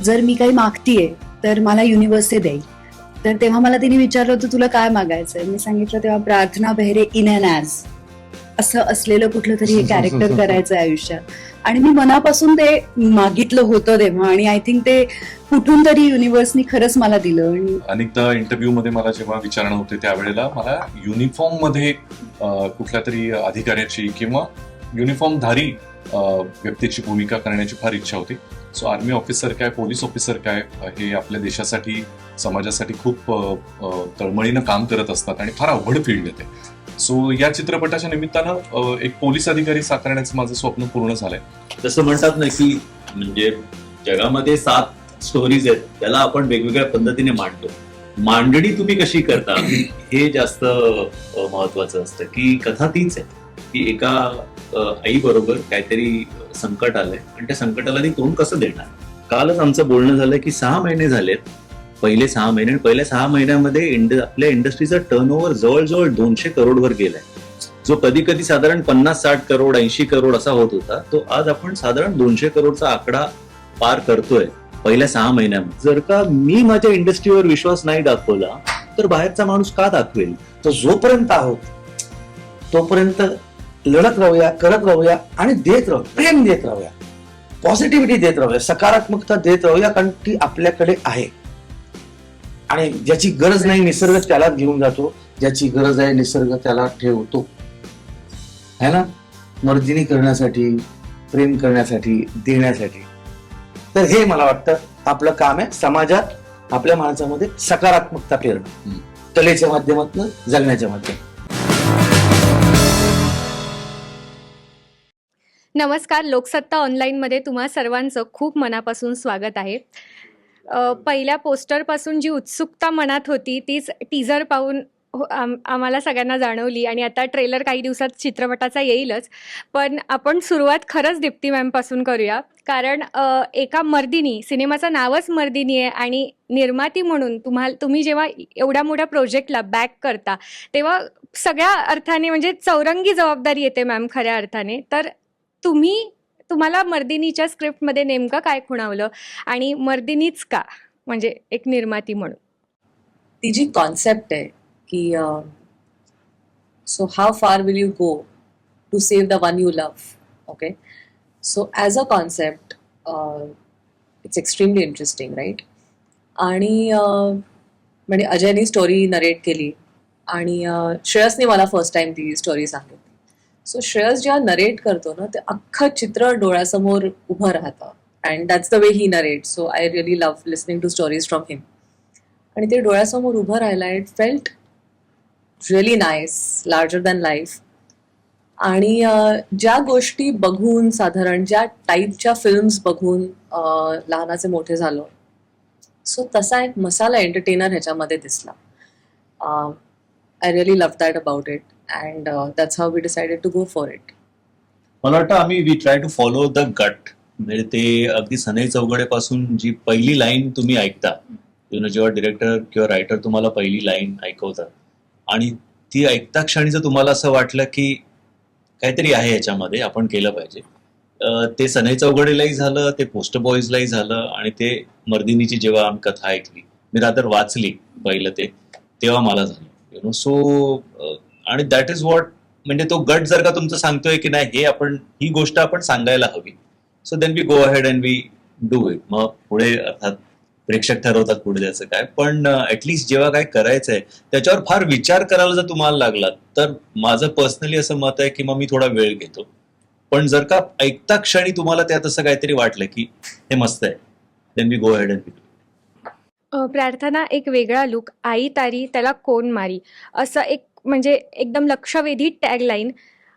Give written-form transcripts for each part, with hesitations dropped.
जर मी काही मागतीये तर मला युनिव्हर्स ते देईल. तर तेव्हा मला तिने विचारलं होतं तुला काय मागायचंय. मी सांगितलं तेव्हा प्रार्थना बेहरे इन अँड ॲज असं असलेलं कुठलं तरी हे कॅरेक्टर करायचं आयुष्यात. आणि मी मनापासून ते मागितलं होतं तेव्हा, आणि आय थिंक ते कुठून तरी युनिव्हर्सनी खरंच मला दिलं. आणि अनेकदा इंटरव्ह्यू मध्ये मला जेव्हा विचारणं होते त्यावेळेला मला युनिफॉर्म मध्ये कुठल्या तरी अधिकाऱ्याची किंवा युनिफॉर्मधारी व्यक्तीची भूमिका करण्याची फार इच्छा होती. सो आर्मी ऑफिसर काय, पोलीस ऑफिसर काय, हे आपल्या देशासाठी, समाजासाठी खूप तळमळीनं काम करत असतात आणि फार अवघड फील्ड येते. सो या चित्रपटाच्या निमित्तानं एक पोलीस अधिकारी साकारण्याचं माझं स्वप्न पूर्ण झालंय. जसं म्हणतात ना की म्हणजे जगामध्ये 7 स्टोरीज आहेत, त्याला आपण वेगवेगळ्या पद्धतीने मांडतो. मांडणी तुम्ही कशी करता हे जास्त महत्वाचं असतं. की कथा तीच आहे की एका आई बरोबर काहीतरी संकट आलंय आणि त्या संकटाला ती तोंड कसं देणार. कालच आमचं बोलणं झालं की 6 महिने झालेत, पहिले 6 महिने, आणि पहिल्या 6 महिन्यामध्ये आपल्या इंडस्ट्रीचा टर्नओव्हर जवळजवळ 200 करोडवर गेलाय. जो कधी कधी साधारण 50-60 करोड 80 करोड असा होत होता, तो आज आपण साधारण 200 करोडचा आकडा पार करतोय पहिल्या 6 महिन्यामध्ये. जर का मी माझ्या इंडस्ट्रीवर विश्वास नाही दाखवला तर बाहेरचा माणूस का दाखवेल. तो जोपर्यंत आहोत तोपर्यंत लढत राहूया, करत राहूया आणि देत राहू, प्रेम देत राहूया, पॉझिटिव्हिटी देत राहूया, सकारात्मकता देत राहूया, कारण ती आपल्याकडे आहे. आणि ज्याची गरज नाही निसर्ग त्याला घेऊन जातो, ज्याची गरज आहे निसर्ग त्याला ठेवतो, है ना. मर्दिनी करण्यासाठी, प्रेम करण्यासाठी, देण्यासाठी. तर हे मला वाटतं आपलं काम आहे, समाजात आपल्या माणसामध्ये सकारात्मकता पेरणं, कलेच्या माध्यमातून, जगण्याच्या माध्यमातून. नमस्कार, लोकसत्ता ऑनलाईनमध्ये तुम्हा सर्वांचं खूप मनापासून स्वागत आहे. पहिल्या पोस्टरपासून जी उत्सुकता मनात होती तीच टीझर पाहून आम्हाला सगळ्यांना जाणवली, आणि आता ट्रेलर काही दिवसात चित्रपटाचा येईलच. पण आपण सुरुवात खरंच दीप्ती मॅमपासून करूया, कारण एका मर्दिनी, सिनेमाचं नावच मर्दिनी आहे, आणि निर्माती म्हणून तुम्ही जेव्हा एवढ्या मोठ्या प्रोजेक्टला बॅक करता तेव्हा सगळ्या अर्थाने म्हणजे चौरंगी जबाबदारी येते मॅम खऱ्या अर्थाने. तर तुम्हाला मर्दिनीच्या स्क्रिप्टमध्ये नेमकं काय खुणावलं, आणि मर्दिनीच का, म्हणजे एक निर्माती म्हणून. ती जी कॉन्सेप्ट आहे की so how far will you go to save the one you love. Okay, so as a concept it's extremely interesting, right. आणि म्हणजे अजयनी स्टोरी नरेट केली आणि श्रेयसने मला फर्स्ट टाइम ती स्टोरी सांगितली. सो श्रेयस जेव्हा नरेट करतो ना, ते अख्खं चित्र डोळ्यासमोर उभं राहतं, and that's the way he narrate. So I really love listening to stories from him. आणि ते डोळ्यासमोर उभं राहिलं, it felt really nice, larger than life. आणि ज्या गोष्टी बघून, साधारण ज्या टाईपच्या फिल्म्स बघून लहानाचे मोठे झालो, सो तसा एक मसाला एंटरटेनर ह्याच्यामध्ये दिसला. I really love that about it, and that's how we decided to go for it. मला वाटतं आम्ही we try to follow the gut. म्हणजे ते अगदी सनई चौघडे पासून जी पहिली लाईन तुम्ही ऐकता, जेव्हा डिरेक्टर किंवा रायटर तुम्हाला पहिली लाईन ऐकवतात आणि ती ऐकता क्षणी जर तुम्हाला असं वाटलं की काहीतरी आहे याच्यामध्ये, आपण केलं पाहिजे. ते सनई चौघडेलाही झालं, ते पोस्टर बॉईजलाही झालं, आणि ते मर्दिनीची जेव्हा आम्ही कथा ऐकली, मी रात्र वाचली पहिलं ते, तेव्हा मला झालं सो. आणि दॅट इज व्हॉट, म्हणजे तो गट जर का तुमचं सांगतोय की नाही हे आपण, ही गोष्ट आपण सांगायला हवी, so then we go ahead and we do it. मग पुढे अर्थात प्रेक्षक ठरवतात पुढे त्याचं काय, पण ऍटलिस्ट जेव्हा काय करायचंय त्याच्यावर फार विचार करायला जर तुम्हाला लागला तर माझं पर्सनली असं मत आहे की मग मी थोडा वेळ घेतो. पण जर का ऐकता क्षणी तुम्हाला त्यात असं काहीतरी वाटलं की हे मस्त आहे, then we go ahead and we do. Prarthana, एक वेगळा लुक, आई तारी त्याला कोण मारी, असं एक म्हणजे एकदम लक्षवेधी टॅगलाईन,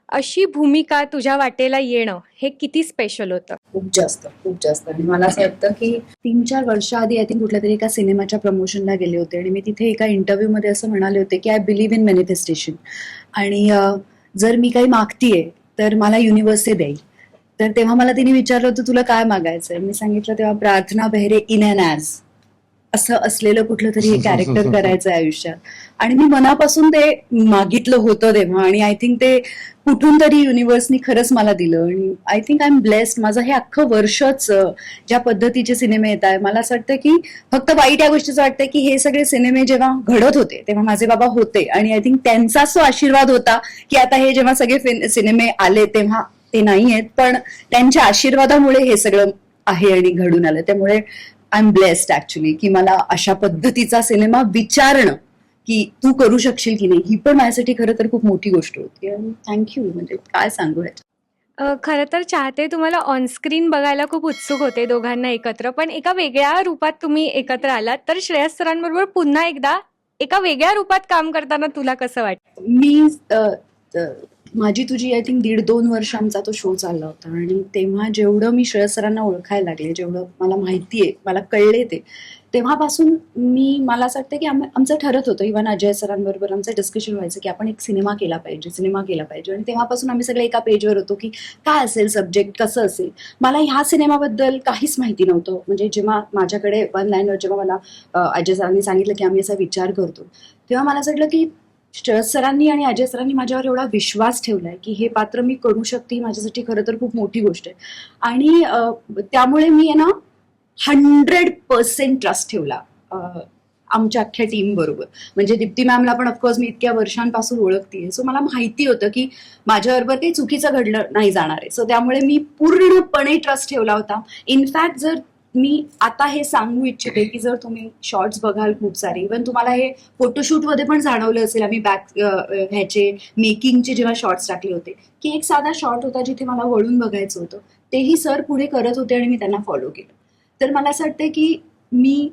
अशी भूमिका तुझ्या वाटेला येणं हे किती स्पेशल होतं. खूप जास्त, खूप जास्त. आणि मला असं वाटतं की 3-4 वर्षाआधी आय थिंक कुठल्या तरी एका सिनेमाच्या प्रमोशनला गेले होते, आणि मी तिथे एका इंटरव्ह्यूमध्ये असं म्हणाले होते की आय बिलीव्ह इन मॅनिफेस्टेशन, आणि जर मी काही मागतीये तर मला युनिव्हर्स ते देईल. तर तेव्हा मला तिने विचारलं होतं तुला काय मागायचंय. मी सांगितलं तेव्हा प्रार्थना बेहरे इन अँड ॲज असं असलेलं कुठलं तरी हे कॅरेक्टर करायचं आहे आयुष्यात. आणि मी मनापासून ते मागितलं होतं तेव्हा, आणि आय थिंक ते कुठून तरी युनिव्हर्सनी खरंच मला दिलं. आणि I think I am blessed. माझं हे अख्खं वर्षच ज्या पद्धतीचे सिनेमे येत आहे, मला असं वाटतं की फक्त वाईट या गोष्टीचं वाटतं की हे सगळे सिनेमे जेव्हा घडत होते तेव्हा माझे बाबा होते, आणि आय थिंक त्यांचाच तो आशीर्वाद होता की आता हे जेव्हा सगळे सिनेमे आले तेव्हा ते नाही आहेत, पण त्यांच्या आशीर्वादामुळे हे सगळं आहे आणि घडून आलं. त्यामुळे आय एम ब्लेस्ड ऍक्च्युली की मला अशा पद्धतीचा सिनेमा विचारणं की तू करू शकशील की नाही, ही पण माझ्यासाठी खरं तर खूप मोठी गोष्ट होती. आणि थँक्यू, म्हणजे काय सांगू ह्याच्यात. खरं तर चाहते तुम्हाला ऑनस्क्रीन बघायला खूप उत्सुक होते दोघांना एकत्र, पण एका वेगळ्या रूपात तुम्ही एकत्र आलात. तर श्रेयस सरांबरोबर पुन्हा एकदा एका वेगळ्या रूपात काम करताना तुला कसं वाटतं? मी माझी तुझी आय थिंक 1.5-2 वर्ष आमचा तो शो चालला होता, आणि तेव्हा जेवढं मी श्रेयस सरांना ओळखायला लागले, जेवढं मला माहिती आहे, मला कळले ते, तेव्हापासून मला असं वाटतं की आमचं ठरत होतं, इव्हन अजय सरांबरोबर आमचं डिस्कशन व्हायचं की आपण एक सिनेमा केला पाहिजे. आणि तेव्हापासून आम्ही सगळे एका पेजवर होतो की काय असेल सब्जेक्ट, कसं असेल. मला ह्या सिनेमाबद्दल काहीच माहिती नव्हतं. म्हणजे जेव्हा माझ्याकडे वन लाईनवर जेव्हा मला अजय सरांनी सांगितलं की आम्ही असा विचार करतो, तेव्हा मला असं वाटलं की श्रेयस सरांनी आणि अजय सरांनी माझ्यावर एवढा विश्वास ठेवलाय की हे पात्र मी करू शकते, माझ्यासाठी खरं तर खूप मोठी गोष्ट आहे. आणि त्यामुळे मी आहे ना 100% ट्रस्ट ठेवला आमच्या अख्ख्या टीम बरोबर. म्हणजे दीप्ती मॅमला पण ऑफकोर्स मी इतक्या वर्षांपासून ओळखते, सो मला माहिती होतं की माझ्याबरोबर काही चुकीचं घडलं नाही जाणार आहे. सो त्यामुळे मी पूर्णपणे ट्रस्ट ठेवला होता. इनफॅक्ट जर मी आता हे सांगू इच्छिते की जर तुम्ही शॉर्ट्स बघाल खूप सारे, इव्हन तुम्हाला हे फोटोशूटमध्ये पण जाणवलं असेल, आम्ही ह्याचे मेकिंगचे जेव्हा शॉर्ट्स टाकले होते, की एक साधा शॉर्ट होता जिथे मला वळून बघायचं होतं, तेही सर पुढे करत होते आणि मी त्यांना फॉलो केलं. तर मला असं वाटतं की मी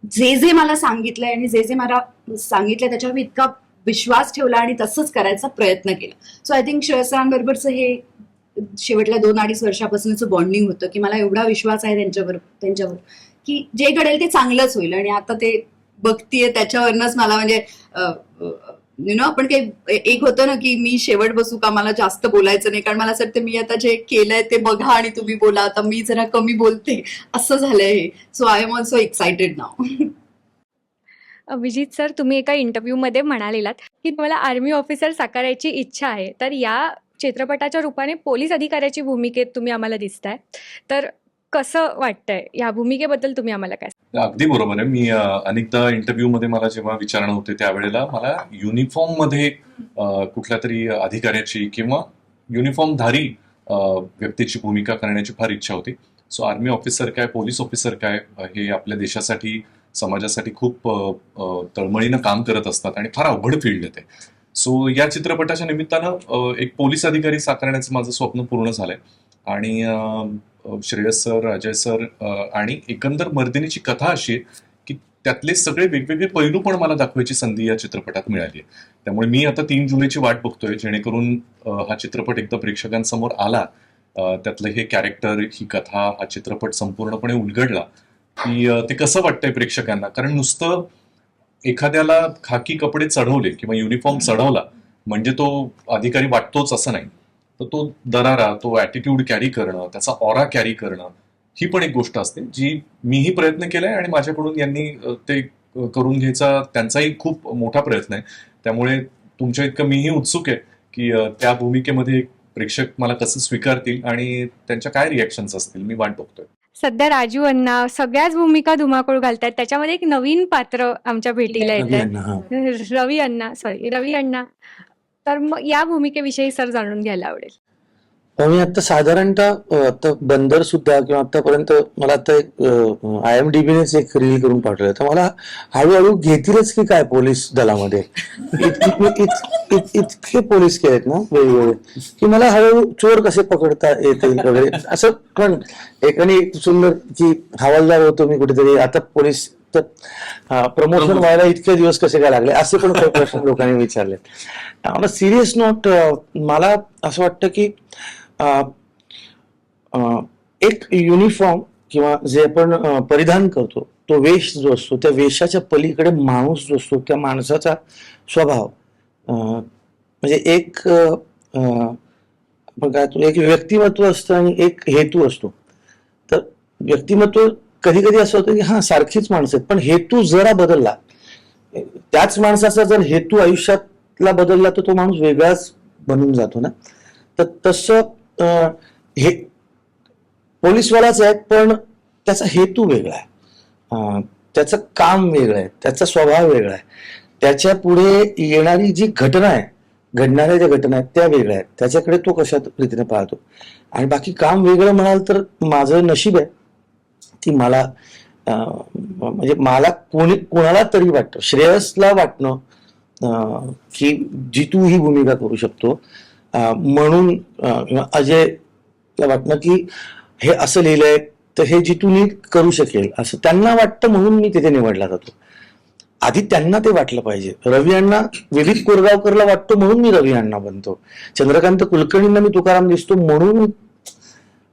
जे मला सांगितलंय आणि जे मला सांगितलंय त्याच्यावर मी इतका विश्वास ठेवला आणि तसंच करायचा प्रयत्न केला. सो आय थिंक श्रेयस सरांबरोबरचं हे शेवटल्या 2-2.5 वर्षापासूनच बॉन्डिंग होतं की मला एवढा विश्वास आहे त्यांच्यावर की जे घडेल ते चांगलंच होईल. आणि आता ते बघतीये त्याच्यावरनच मला म्हणजे आपण काही एक होतं ना की मी शेवट बसू का, मला जास्त बोलायचं नाही, कारण मला असं वाटतं मी आता जे केलंय ते बघा आणि तुम्ही बोला, आता मी जरा कमी बोलते, असं झालंय हे. So I am also excited now. Abhijit sir, तुम्ही एका इंटरव्ह्यूमध्ये म्हणालेलात की तुम्हाला आर्मी ऑफिसर साकारायची इच्छा आहे. तर या चित्रपटाच्या रूपाने पोलीस अधिकाऱ्याची भूमिकेत तुम्ही आम्हाला दिसताय. तर कसं वाटतंय या भूमिकेबद्दल तुम्ही आम्हाला काय? अगदी बरोबर आहे. मी अनेकदा इंटरव्ह्यू मध्ये मला जेव्हा विचारणं होते त्यावेळेला मला युनिफॉर्म मध्ये कुठल्या तरी अधिकाऱ्याची किंवा युनिफॉर्मधारी व्यक्तीची भूमिका करण्याची फार इच्छा होती. सो आर्मी ऑफिसर काय, पोलीस ऑफिसर काय, हे आपल्या देशासाठी, समाजासाठी खूप तळमळीनं काम करत असतात आणि फार अवघड फील्ड आहे ते. सो या चित्रपटाच्या निमित्तानं एक पोलीस अधिकारी साकारण्याचं माझं स्वप्न पूर्ण झालंय. आणि श्रेयस सर, अजय सर आणि एकंदर मर्दिनीची कथा अशी आहे की त्यातले सगळे वेगवेगळे पैलू पण मला दाखवायची संधी या चित्रपटात मिळाली आहे. त्यामुळे मी आता 3 जुलैची वाट बघतोय, जेणेकरून हा चित्रपट एकदा प्रेक्षकांसमोर आला, त्यातलं हे कॅरेक्टर, ही कथा, हा चित्रपट संपूर्णपणे उलगडला की ते कसं वाटतंय प्रेक्षकांना. कारण नुसतं एखाद्याला खाकी कपडे चढवले किंवा युनिफॉर्म चढवला म्हणजे तो अधिकारी वाटतोच असं नाही. तर तो दरारा, तो ॲटिट्यूड कॅरी करणं, त्याचा ऑरा कॅरी करणं, ही पण एक गोष्ट असते जी मीही प्रयत्न केलाय आणि माझ्याकडून यांनी ते करून घ्यायचा त्यांचाही खूप मोठा प्रयत्न आहे. त्यामुळे तुमच्या इतकं मीही उत्सुक आहे की त्या भूमिकेमध्ये प्रेक्षक मला कसं स्वीकारतील आणि त्यांच्या काय रिॲक्शन्स असतील, मी वाट बघतोय. सध्या राजू अण्णा सगळ्याच भूमिका धुमाकूळ घालतात, त्याच्यामध्ये एक नवीन पात्र आमच्या भेटीला येत आहे, रवी अण्णा. तर मग या भूमिकेविषयी सर जाणून घ्यायला आवडेल. मी आता साधारणतः आता बंदर सुद्धा किंवा आतापर्यंत मला आता एक IMDbनेच एक रील करून पाठवलं, तर मला हळूहळू घेतीलच की काय पोलीस दलामध्ये. इतके पोलीस के आहेत ना वेगवेगळे की मला हळूहळू चोर कसे पकडता येतील वगैरे असं. पण एकाने एक सुंदर की हवालदार होतो मी कुठेतरी, आता पोलीस, तर प्रमोशन व्हायला इतके दिवस कसे काय लागले, असे पण काही प्रश्न लोकांनी विचारले. ऑन अ सिरियस नोट, मला असं वाटतं की एक युनिफॉर्म किंवा जे आपण परिधान करतो, तो वेश जो असतो, त्या वेशाच्या पलीकडे माणूस जो असतो, त्या माणसाचा स्वभाव, म्हणजे एक आपण काय, एक व्यक्तिमत्व असतं आणि एक हेतू असतो. तर व्यक्तिमत्व कधी कधी असं होतं की हा सारखीच माणसं आहेत, पण हेतू जरा बदलला, त्याच माणसाचा जर हेतू आयुष्यातला बदलला तर तो माणूस वेगळाच बनून जातो ना. तर तसं हे पोलीसवालाच आहे, पण त्याचा हेतू वेगळा आहे, त्याचं काम वेगळं आहे, त्याचा स्वभाव वेगळा आहे, त्याच्या पुढे येणारी जी घटना आहे, घडणाऱ्या ज्या घटना आहेत त्या वेगळ्या आहेत, त्याच्याकडे तो कशा रीतीने पाहतो. आणि बाकी काम वेगळं म्हणाल तर माझं नशीब आहे की मला म्हणजे मला कोणाला तरी वाटतं, श्रेयसला वाटणं की जितू ही भूमिका करू शकतो, म्हणून अजयला वाटणं की हे असं लिहिलंय तर हे जितूनी करू शकेल असं त्यांना वाटतं, म्हणून मी तिथे निवडला जातो. आधी त्यांना ते वाटलं पाहिजे. रवी अण्णा विविध कोरगावकरला वाटतो म्हणून मी रवी अण्णा बनतो, चंद्रकांत कुलकर्णींना मी तुकाराम दिसतो म्हणून,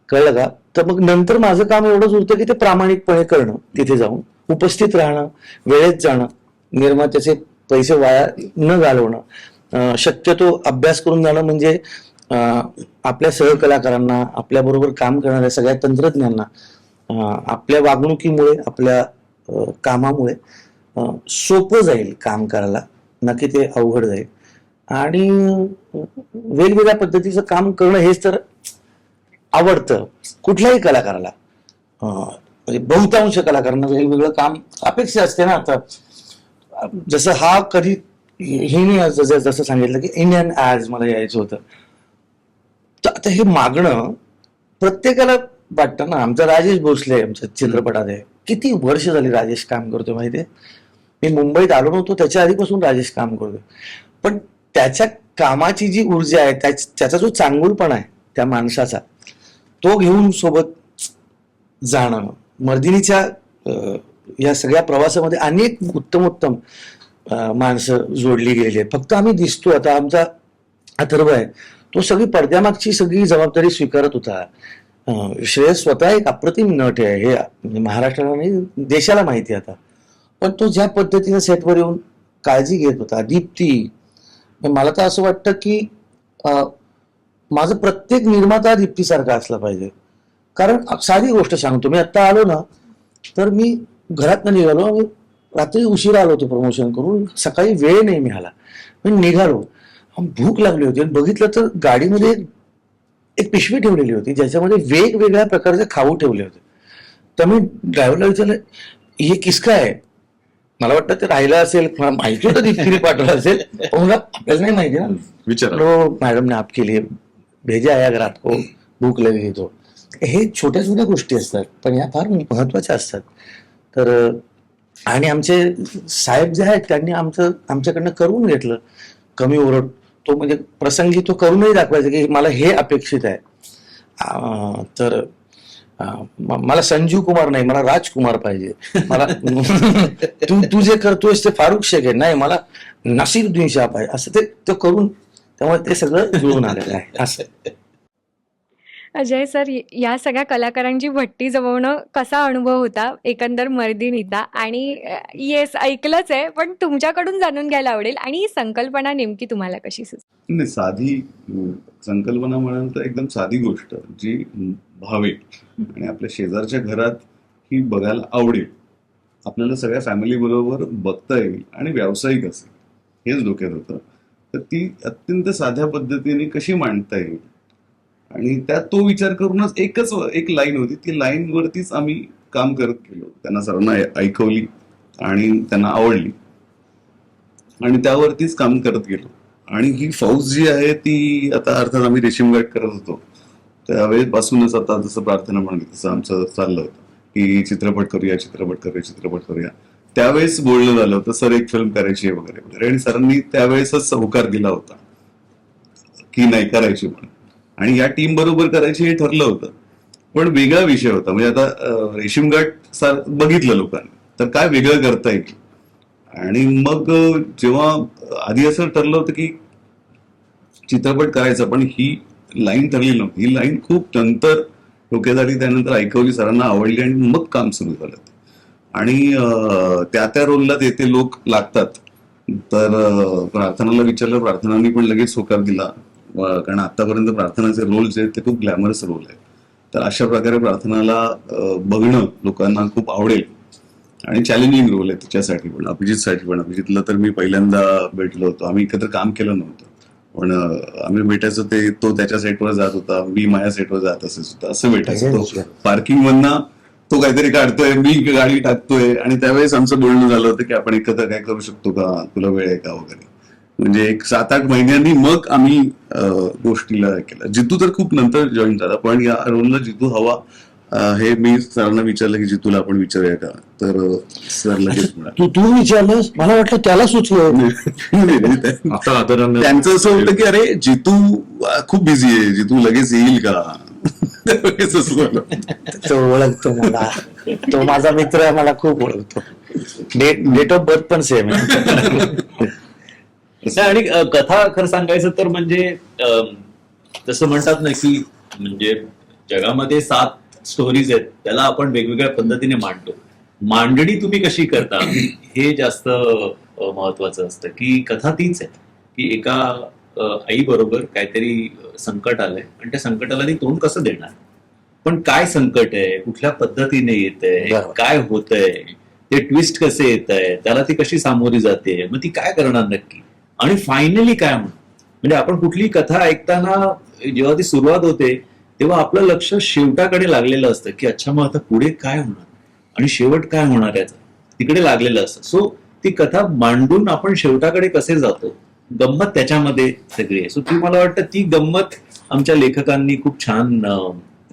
कळलं का? तर मग नंतर माझं काम एवढंच उरतं की ते प्रामाणिकपणे करणं, तिथे जाऊन उपस्थित राहणं, वेळेत जाणं, निर्मात्याचे पैसे वाया न घालवणं, शक्यतो अभ्यास करून जाणं, म्हणजे आपल्या सहकलाकारांना, आपल्या बरोबर काम करणाऱ्या सगळ्या तंत्रज्ञांना आपल्या वागणुकीमुळे, आपल्या कामामुळे सोपं जाईल काम करायला, नक्की ते अवघड जाईल. आणि वेगवेगळ्या पद्धतीचं काम करणं हेच तर आवडतं कुठल्याही कलाकाराला. म्हणजे बहुतांश कलाकारांना वेगवेगळं काम अपेक्षा असते ना. आता जसं हा कधी हिने जसं सांगितलं की इंडियन ॲज मला यायचं होतं, तर आता हे मागणं प्रत्येकाला वाटतं ना. आमचा राजेश भोसले आमच्या चित्रपटात आहे, किती वर्ष झाली राजेश काम करतोय माहितीये. मी मुंबईत आलो नव्हतो त्याच्या आधीपासून राजेश काम करतोय, पण त्याच्या कामाची जी ऊर्जा आहे, त्याचा जो चांगुलपणा आहे त्या माणसाचा, तो घेऊन सोबत जाणं. मर्दिनीच्या या सगळ्या प्रवासामध्ये अनेक उत्तम माणसं जोडली गेलेली आहेत. फक्त आम्ही दिसतो. आता आमचा अथर्व आहे, तो सगळी पडद्यामागची सगळी जबाबदारी स्वीकारत होता. श्रेयस स्वतः एक अप्रतिम नट आहे, हे म्हणजे महाराष्ट्राला नाही देशाला माहिती आहे आता. पण तो ज्या पद्धतीने सेटवर येऊन काळजी घेत होता. दीप्ती, मला तर असं वाटतं की माझं प्रत्येक निर्माता दीप्तीसारखा असला पाहिजे. कारण साधी गोष्ट सांगतो, मी आत्ता आलो ना, तर मी घरातनं निघालो, रात्री उशिरा आलो होतो प्रमोशन करून, सकाळी वेळ नाही मिळाला, मी निघालो, भूक लागली होती, बघितलं तर गाडीमध्ये एक पिशवी ठेवलेली होती ज्याच्यामध्ये वेगवेगळ्या प्रकारचे खाऊ ठेवले होते. तर मी ड्रायव्हरला विचारलं, हे किसका आहे? मला वाटतं ते राहिलं असेल, मला माहिती होतं दीप्तीने पाठवलं असेल, पण आपल्याला नाही माहिती ना. विचार मॅडम ने आपके लिए भेजा आहे अगर आपको भूक लगी तो. हे छोट्या छोट्या गोष्टी असतात, पण या फार महत्वाच्या असतात. तर आणि आमचे साहेब जे आहेत त्यांनी आमच्याकडनं करून घेतलं, कमी ओरड तो म्हणजे प्रसंगी तो करूनही दाखवायचा की मला हे अपेक्षित आहे. तर मला संजीव कुमार नाही, मला राजकुमार पाहिजे. मला तू जे करतोयस ते फारुख शेख आहे, नाही मला नसीरुद्दीन शाह पाहिजे, असं ते करून, त्यामुळे ते सगळं जुळून आलेलं आहे. असं अजय सर, या सगळ्या कलाकारांची भट्टी जमवणं कसा अनुभव होता एकंदर मर्दिनीचा? आणि येस, ऐकलंच आहे, पण तुमच्याकडून जाणून घ्यायला आवडेल. आणि ही संकल्पना नेमकी तुम्हाला कशी सुचली? नाही, साधी संकल्पना म्हणाल तर एकदम साधी गोष्ट जी भावेल आणि आपल्या शेजारच्या घरात ही बघायला आवडेल, आपल्याला सगळ्या फॅमिली बरोबर बघता येईल आणि व्यावसायिक असेल, हेच डोक्यात होतं. तर ती अत्यंत साध्या पद्धतीने कशी मांडता येईल, आणि त्यात तो विचार करूनच एक लाईन होती, ती लाईन वरतीच आम्ही काम करत गेलो. त्यांना सर्वांना ऐकवली आणि त्यांना आवडली आणि त्यावरतीच काम करत गेलो. आणि ही फौज जी आहे ती आता अर्थात आम्ही रेशीमगाठ करत होतो त्यावेळेपासूनच, आता जसं प्रार्थना म्हणली तसं आमचं चाललं होतं की चित्रपट करूया. त्यावेळेस बोलणं झालं होतं, सर एक फिल्म करायची आहे वगैरे वगैरे, आणि सरांनी त्यावेळेसच होकार दिला होता की नाही करायची म्हणून, आणि या टीम बरोबर करायची हे ठरलं होतं. पण वेगळा विषय होता, म्हणजे आता रेशीमगाठ बघितलं लोकांनी, तर काय वेगळं करता येईल. आणि मग जेव्हा आधी असं ठरलं होतं की चित्रपट करायचा, पण ही लाईन ठरली नव्हती. ही लाईन खूप नंतर डोक्यात आली, त्यानंतर ऐकवली, सरांना आवडली आणि मग काम सुरू झालं. आणि त्या रोलला ते लोक लागतात. तर प्रार्थनाला विचारलं, प्रार्थनाने पण लगेच होकार दिला, कारण आतापर्यंत प्रार्थनाचे रोल जे आहेत ते खूप ग्लॅमरस रोल आहेत. तर अशा प्रकारे प्रार्थनाला बघणं लोकांना खूप आवडेल. आणि चॅलेंजिंग रोल आहे त्याच्यासाठी पण, अभिजितसाठी पण. अभिजितला तर मी पहिल्यांदा भेटलो होतो, आम्ही एकत्र काम केलं नव्हतं, पण आम्ही भेटायचो ते तो त्याच्या सेटवर जात होता, मी माझ्या सेटवर जात असायचो, असं भेटायचं. तो पार्किंग मधनं तो काहीतरी काढतोय, मी गाडी टाकतोय, आणि त्यावेळेस आमचं बोलणं झालं होतं की आपण एकत्र काय करू शकतो का, तुला वेळ आहे का वगैरे. म्हणजे एक 7-8 महिन्यांनी मग आम्ही गोष्टीला केलं. जितू तर खूप नंतर जॉईन झाला, पण या रोलला जितू हवा हे मी सरांना विचारलं की जितूला आपण विचारूया का, तर सर लगेच म्हणाले. तू विचारलंस, मला वाटलं त्याला सुचलं. आता आदरानं त्यांचं असं होतं की अरे जितू खूप बिझी आहे, जितू लगेच येईल का. लगेच असं झालं. तो ओळखतो मला, तो माझा मित्र आहे, मला खूप ओळखतो. डेट ऑफ बर्थ पण सेम आहे. आणि कथा खरं सांगायचं तर म्हणजे जसं म्हणतात ना की म्हणजे जगामध्ये 7 स्टोरीज आहेत, त्याला आपण वेगवेगळ्या पद्धतीने मांडतो. मांडणी तुम्ही कशी करता हे जास्त महत्वाचं असतं. की कथा तीच आहे की एका आई बरोबर काहीतरी संकट आलंय आणि त्या संकटाला ती तोंड कसं देणार, पण काय संकट आहे, कुठल्या पद्धतीने येत आहे, बरोबर. काय होतंय, ते ट्विस्ट कसे येत आहे, त्याला ती कशी सामोरी जाते, मग ती काय करणार नक्की, आणि फायनली काय म्हणून. म्हणजे आपण कुठली कथा ऐकताना जेव्हा ती सुरुवात होते तेव्हा आपलं लक्ष शेवटाकडे लागलेलं असतं की अच्छा मग आता पुढे काय होणार आणि शेवट काय होणार याचं तिकडे लागलेलं असतं. सो ती कथा मांडून आपण शेवटाकडे कसे जातो, गंमत त्याच्यामध्ये सगळी आहे. सो ती मला वाटतं ती गंमत आमच्या लेखकांनी खूप छान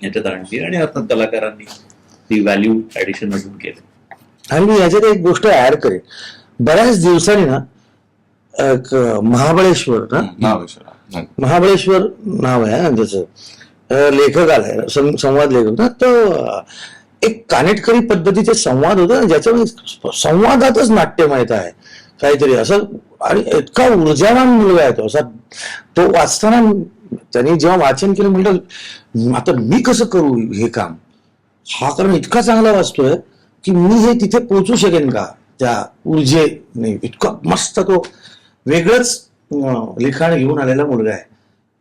याच्यात आणली आणि आता कलाकारांनी ती व्हॅल्यू ऍडिशन अजून केलं. आणि मी याच्यात एक गोष्ट ऍड करेन. बऱ्याच दिवसांनी ना एक महाबळेश्वर ना, महाबळेश्वर नाव आहे ना जसं, लेखक आलाय, संवाद लेखक ना, तो एक कानेटकरी पद्धतीचे संवाद होता ज्याच्यामध्ये संवादातच नाट्यमयता आहे काहीतरी असं. आणि इतका ऊर्जावान मुलगा आहे तो असा. तो वाचताना त्यांनी जेव्हा वाचन केलं म्हटलं आता मी कसं करू हे काम, हा कारण इतका चांगला वाचतोय की मी हे तिथे पोहोचू शकेन का त्या ऊर्जेने. इतका मस्त तो वेगळंच लिखाण घेऊन आलेला मुलगा आहे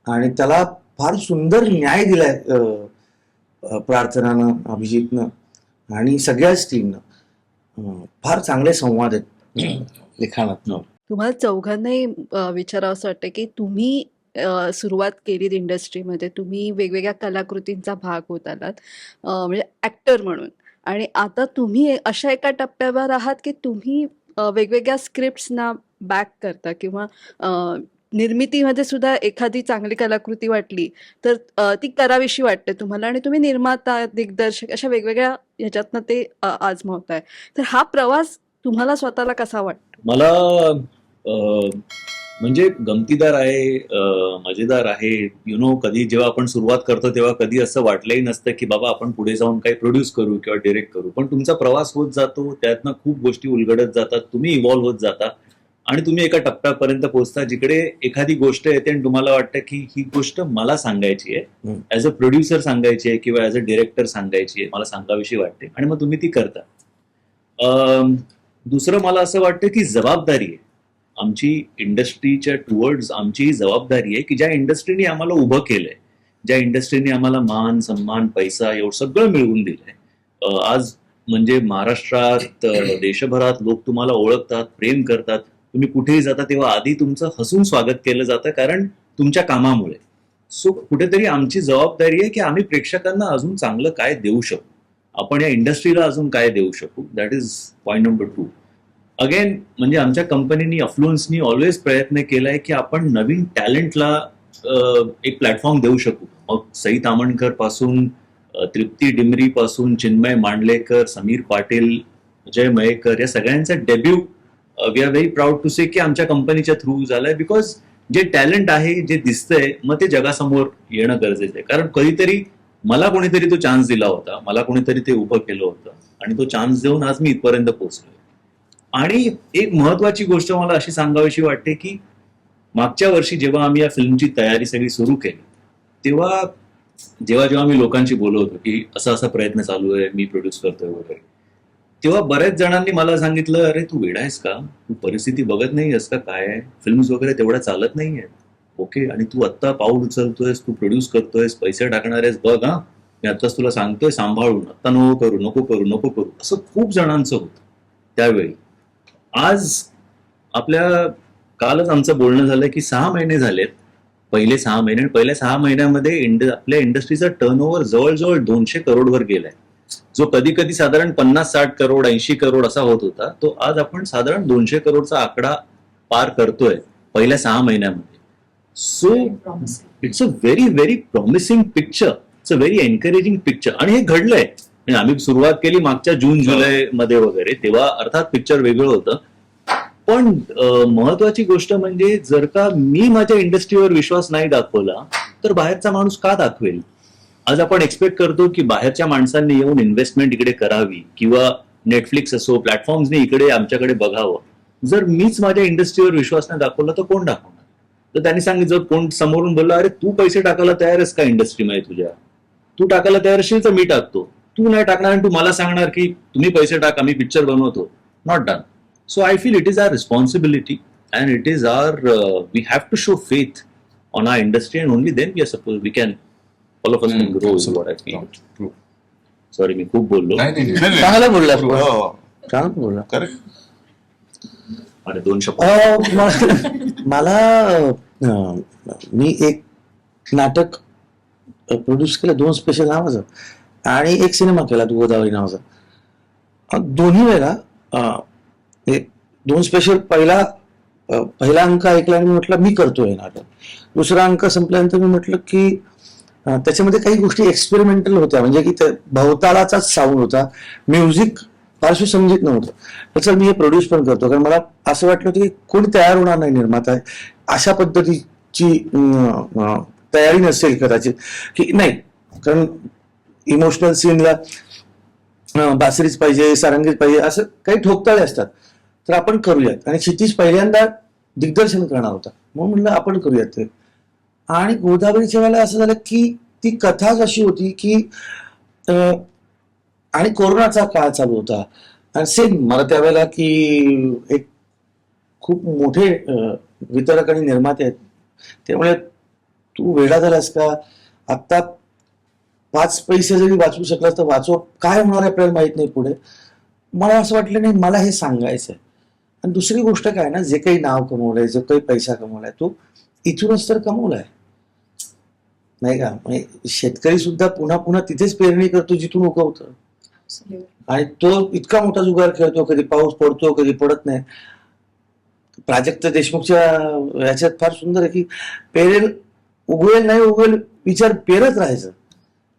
आणि त्याला फार सुंदर न्याय दिलाय प्रार्थनानं, अभिजितनं आणि सगळ्याच टीमनं. फार चांगले संवाद आहेत लिखाणात. तुम्हाला चौघांनाही विचारावं असं वाटतं की तुम्ही सुरुवात केलीत इंडस्ट्रीमध्ये, तुम्ही वेगवेगळ्या कलाकृतींचा भाग होत आलात म्हणजे ऍक्टर म्हणून, आणि आता तुम्ही अशा एका टप्प्यावर आहात की तुम्ही वेगवेगळ्या स्क्रिप्ट्सना बॅक करता किंवा निर्मितीमध्ये सुद्धा एखादी चांगली कलाकृती वाटली तर ती करावीशी वाटते तुम्हाला, आणि तुम्ही निर्माता, दिग्दर्शक अशा वेगवेगळ्या ह्याच्यातनं ते आजमावताय. तर हा प्रवास तुम्हाला स्वतःला कसा वाटतो? मला म्हणजे गमतीदार आहे, मजेदार आहे. कधी जेव्हा आपण सुरुवात करतो तेव्हा कधी असं वाटलंही नसतं की बाबा आपण पुढे जाऊन काही प्रोड्यूस करू किंवा डिरेक्ट करू, पण तुमचा प्रवास होत जातो, त्यातनं खूप गोष्टी उलगडत जातात, तुम्ही इव्हॉल्व्ह होत जाता आणि तुम्ही एका टप्प्यापर्यंत पोहोचता जिकडे एखादी गोष्ट येते आणि तुम्हाला वाटतं की ही गोष्ट मला सांगायची आहे, ऍज अ प्रोड्युसर सांगायची आहे किंवा ऍज अ डिरेक्टर सांगायची आहे, मला सांगावीशी वाटते आणि मग तुम्ही ती करता. दुसरं मला असं वाटतं की जबाबदारी आहे आमची इंडस्ट्रीच्या टुवर्ड्स. आमची जबाबदारी आहे की ज्या इंडस्ट्रीने आम्हाला उभं केलंय, ज्या इंडस्ट्रीने आम्हाला मान, सन्मान, पैसा एवढं सगळं मिळवून दिलंय, आज म्हणजे महाराष्ट्रात, देशभरात लोक तुम्हाला ओळखतात, प्रेम करतात, तुम्ही कुठेही जाता तेव्हा आधी तुमचं हसून स्वागत केलं जातं कारण तुमच्या कामामुळे. सो कुठेतरी आमची जबाबदारी आहे की आम्ही प्रेक्षकांना अजून चांगलं काय देऊ शकू, आपण या इंडस्ट्रीला अजून काय देऊ शकू. That is point number 2. Again म्हणजे आमच्या कंपनीनी, अफ्लुअन्सनी ऑलवेज प्रयत्न केलाय की आपण नवीन टॅलेंटला एक प्लॅटफॉर्म देऊ शकू. मग सई तामणकर पासून, तृप्ती डिमरी पासून, चिन्मय मांडलेकर, समीर पाटील, अजय मयेकर, या सगळ्यांचा debut we are very proud to say की आमच्या कंपनीच्या थ्रू झालाय. बिकॉज जे टॅलेंट आहे, जे दिसतंय, मग ते जगासमोर येणं गरजेचं आहे. कारण कधीतरी मला कोणीतरी तो चान्स दिला होता, मला कोणीतरी ते उभं केलं होतं आणि तो चान्स देऊन आज मी इथपर्यंत पोहोचलोय. आणि एक महत्वाची गोष्ट मला अशी सांगावीशी वाटते की मागच्या वर्षी जेव्हा आम्ही या फिल्मची तयारी सगळी सुरू केली तेव्हा जेव्हा मी लोकांशी बोलत होतो की असा प्रयत्न चालू आहे, मी प्रोड्यूस करतोय वगैरे, तेव्हा बऱ्याच जणांनी मला सांगितलं अरे तू वेडा आहेस का, तू परिस्थिती बघत नाही आहेस का, काय फिल्म्स वगैरे तेवढ्या चालत नाही आहेत, ओके, आणि तू आत्ता पाऊल उचलतोयस, तू प्रोड्यूस करतोयस, पैसे टाकणार आहेस, बघ हा मी आताच तुला सांगतोय सांभाळून, आता नको करू नको करू नको करू, असं खूप जणांचं होतं त्यावेळी. आज कालच आमचं बोलणं झालं की 6 महिने झालेत, पहिले 6 महिने, आणि पहिल्या 6 महिन्यामध्ये आपल्या इंडस्ट्रीचा टर्नओव्हर जवळजवळ 200 करोडवर गेलाय. जो कधी कधी साधारण 50-60 करोड 80 करोड असा होत होता, तो आज आपण साधारण 200 करोडचा आकडा पार करतोय पहिल्या 6 महिन्यामध्ये. So it's a very very promising picture, it's a very encouraging picture. आणि हे घडलंय. म्हणजे आम्ही सुरुवात केली मागच्या जून जुलै मध्ये वगैरे, तेव्हा अर्थात पिक्चर वेगळं होतं. पण महत्वाची गोष्ट म्हणजे जर का मी माझ्या इंडस्ट्रीवर विश्वास नाही दाखवला तर बाहेरचा माणूस का दाखवेल? आज आपण एक्सपेक्ट करतो की बाहेरच्या माणसांनी येऊन इन्व्हेस्टमेंट इकडे करावी किंवा नेटफ्लिक्स असो प्लॅटफॉर्म्सने इकडे आमच्याकडे बघावं. जर मीच माझ्या इंडस्ट्रीवर विश्वास नाही दाखवला तर कोण दाखवणार? तर त्यांनी सांगितलं, कोण समोरून बोलला, अरे तू पैसे टाकायला तयार आहेस का इंडस्ट्रीमध्ये तुझ्या? तू टाकायला तयार असेल तर मी टाकतो. तू नाही टाकणार आणि तू मला सांगणार की तुम्ही पैसे टाका मी पिक्चर बनवतो. Not done. So I feel it is our responsibility and it is we have to show faith on our industry and only then we can, all of us can grow is what I feel. True. Sorry, मी खूप बोललो. नाही चांगलं बोलला, हो. चांगलं बोलला. Correct. अरे 2 शब्द. मला मी एक नाटक प्रोड्यूस केलं 2 स्पेशल नावाचं आणि एक सिनेमा केला गोदावरी नावाचा. दोन्ही वेळेला 2 स्पेशल पहिला अंक ऐकला आणि मी म्हटलं मी करतोय नाटक. दुसरा अंक संपल्यानंतर मी म्हटलं की त्याच्यामध्ये काही गोष्टी एक्सपेरिमेंटल होत्या, म्हणजे की भवतालाचाच साऊंड होता, म्युझिक फारशी समजित नव्हतं. त्याचं मी हे प्रोड्यूस पण करतो कारण मला असं वाटलं होतं की कोणी तयार होणार नाही निर्माता अशा पद्धतीची तयारी नसेल कदाचित, की नाही कारण इमोशनल सीनला बासरीच पाहिजे सारंगीच पाहिजे असं काही ठोकताळे असतात. तर आपण करूयात. आणि क्षितिज पहिल्यांदा दिग्दर्शन करणार होता म्हणून म्हणलं आपण करूयात ते. आणि गोदावरीच्या वेळेला असं झालं की ती कथाच अशी होती की आणि कोरोनाचा काळ चालू होता आणि सेम मला त्यावेळेला की एक खूप मोठे वितरक आणि निर्माते आहेत, त्यामुळे तू वेडा झालास का, आत्ता 5 पैसे जरी वाचवू शकलास तर वाचव, काय होणार आहे आपल्याला माहित नाही पुढे. मला असं वाटलं नाही, मला हे सांगायचं आहे. आणि दुसरी गोष्ट काय ना, जे काही नाव कमवलंय जो काही पैसा कमवलाय तो इथूनच तर कमवलाय नाही का. म्हणजे शेतकरी सुद्धा पुन्हा पुन्हा तिथेच पेरणी करतो जिथून उगवतं आणि तो इतका मोठा जुगार खेळतो, कधी पाऊस पडतो कधी पडत नाही. प्राजक्त देशमुखच्या याच्यात फार सुंदर आहे की पेरेल उगवेल नाही उगवेल विचार पेरत राहायचं.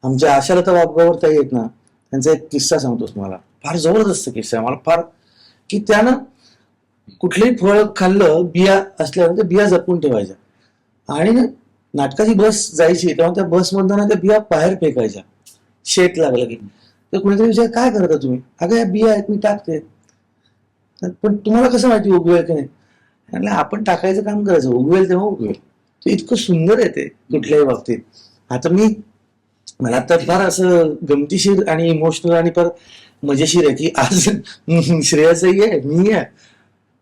आमच्या आशालता वाबगावर ताई आहेत ना, त्यांचा एक किस्सा सांगतो तुम्हाला, फार जबरदस्त किस्सा आहे मला फार, की त्यानं कुठलंही फळ खाल्लं बिया असल्यानंतर बिया जपून ठेवायच्या आणि ना नाटकाची बस जायची तेव्हा त्या बसमधनं ना त्या बिया बाहेर फेकायच्या. शेत लागलं की तर कुणीतरी विचार काय करता तुम्ही, अगं या बिया आहेत मी टाकते, पण तुम्हाला कसं माहिती उगवेल की नाही. म्हटलं आपण टाकायचं काम करायचं, उगवेल तेव्हा उगवेल. ते इतकं सुंदर आहे ते कुठल्याही बाबतीत. आता मला तर फार असं गमतीशीर आणि इमोशनल आणि फार मजेशीर आहे की आज श्रेयसही आहे मी आहे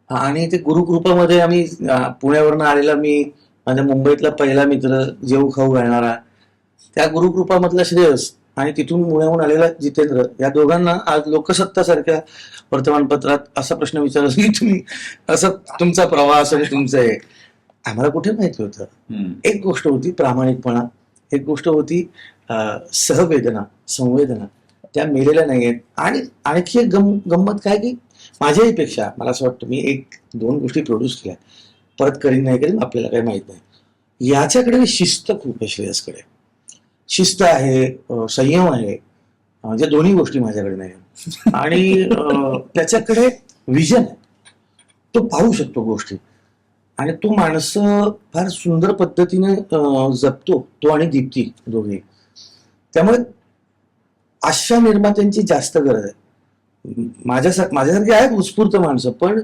आणि ते गुरुकृपामध्ये आम्ही पुण्यावरनं आलेला मी माझ्या मुंबईतला पहिला मित्र जेऊ खाऊ घालणारा त्या गुरुकृपामधला श्रेयस आणि तिथून पुण्याहून आलेला जितेंद्र, या दोघांना आज लोकसत्ता सारख्या वर्तमानपत्रात असा प्रश्न विचारला की तुम्ही असं तुमचा प्रवास आणि तुमचं आहे. आम्हाला कुठे माहिती होतं. एक गोष्ट होती प्रामाणिकपणा, एक गोष्ट होती सहवेदना संवेदना, त्या मेलेल्या नाहीयेत. आणि आणखी एक गंमत काय की माझ्याही पेक्षा मला असं वाटतं मी 1-2 गोष्टी प्रोड्यूस केल्या, परत करीन नाही करीन आपल्याला काही माहित नाही. याच्याकडे शिस्त खूप आहे, श्रेयसकडे शिस्त आहे, संयम आहे, जे दोन्ही गोष्टी माझ्याकडे नाही. आणि त्याच्याकडे विजन आहे, तो पाहू शकतो गोष्टी आणि तो माणसं फार सुंदर पद्धतीने जपतो, तो आणि दीप्ती दोघे. त्यामुळे अशा निर्मात्यांची जास्त गरज आहे. माझ्यासारखी आहेत उत्स्फूर्त माणसं, पण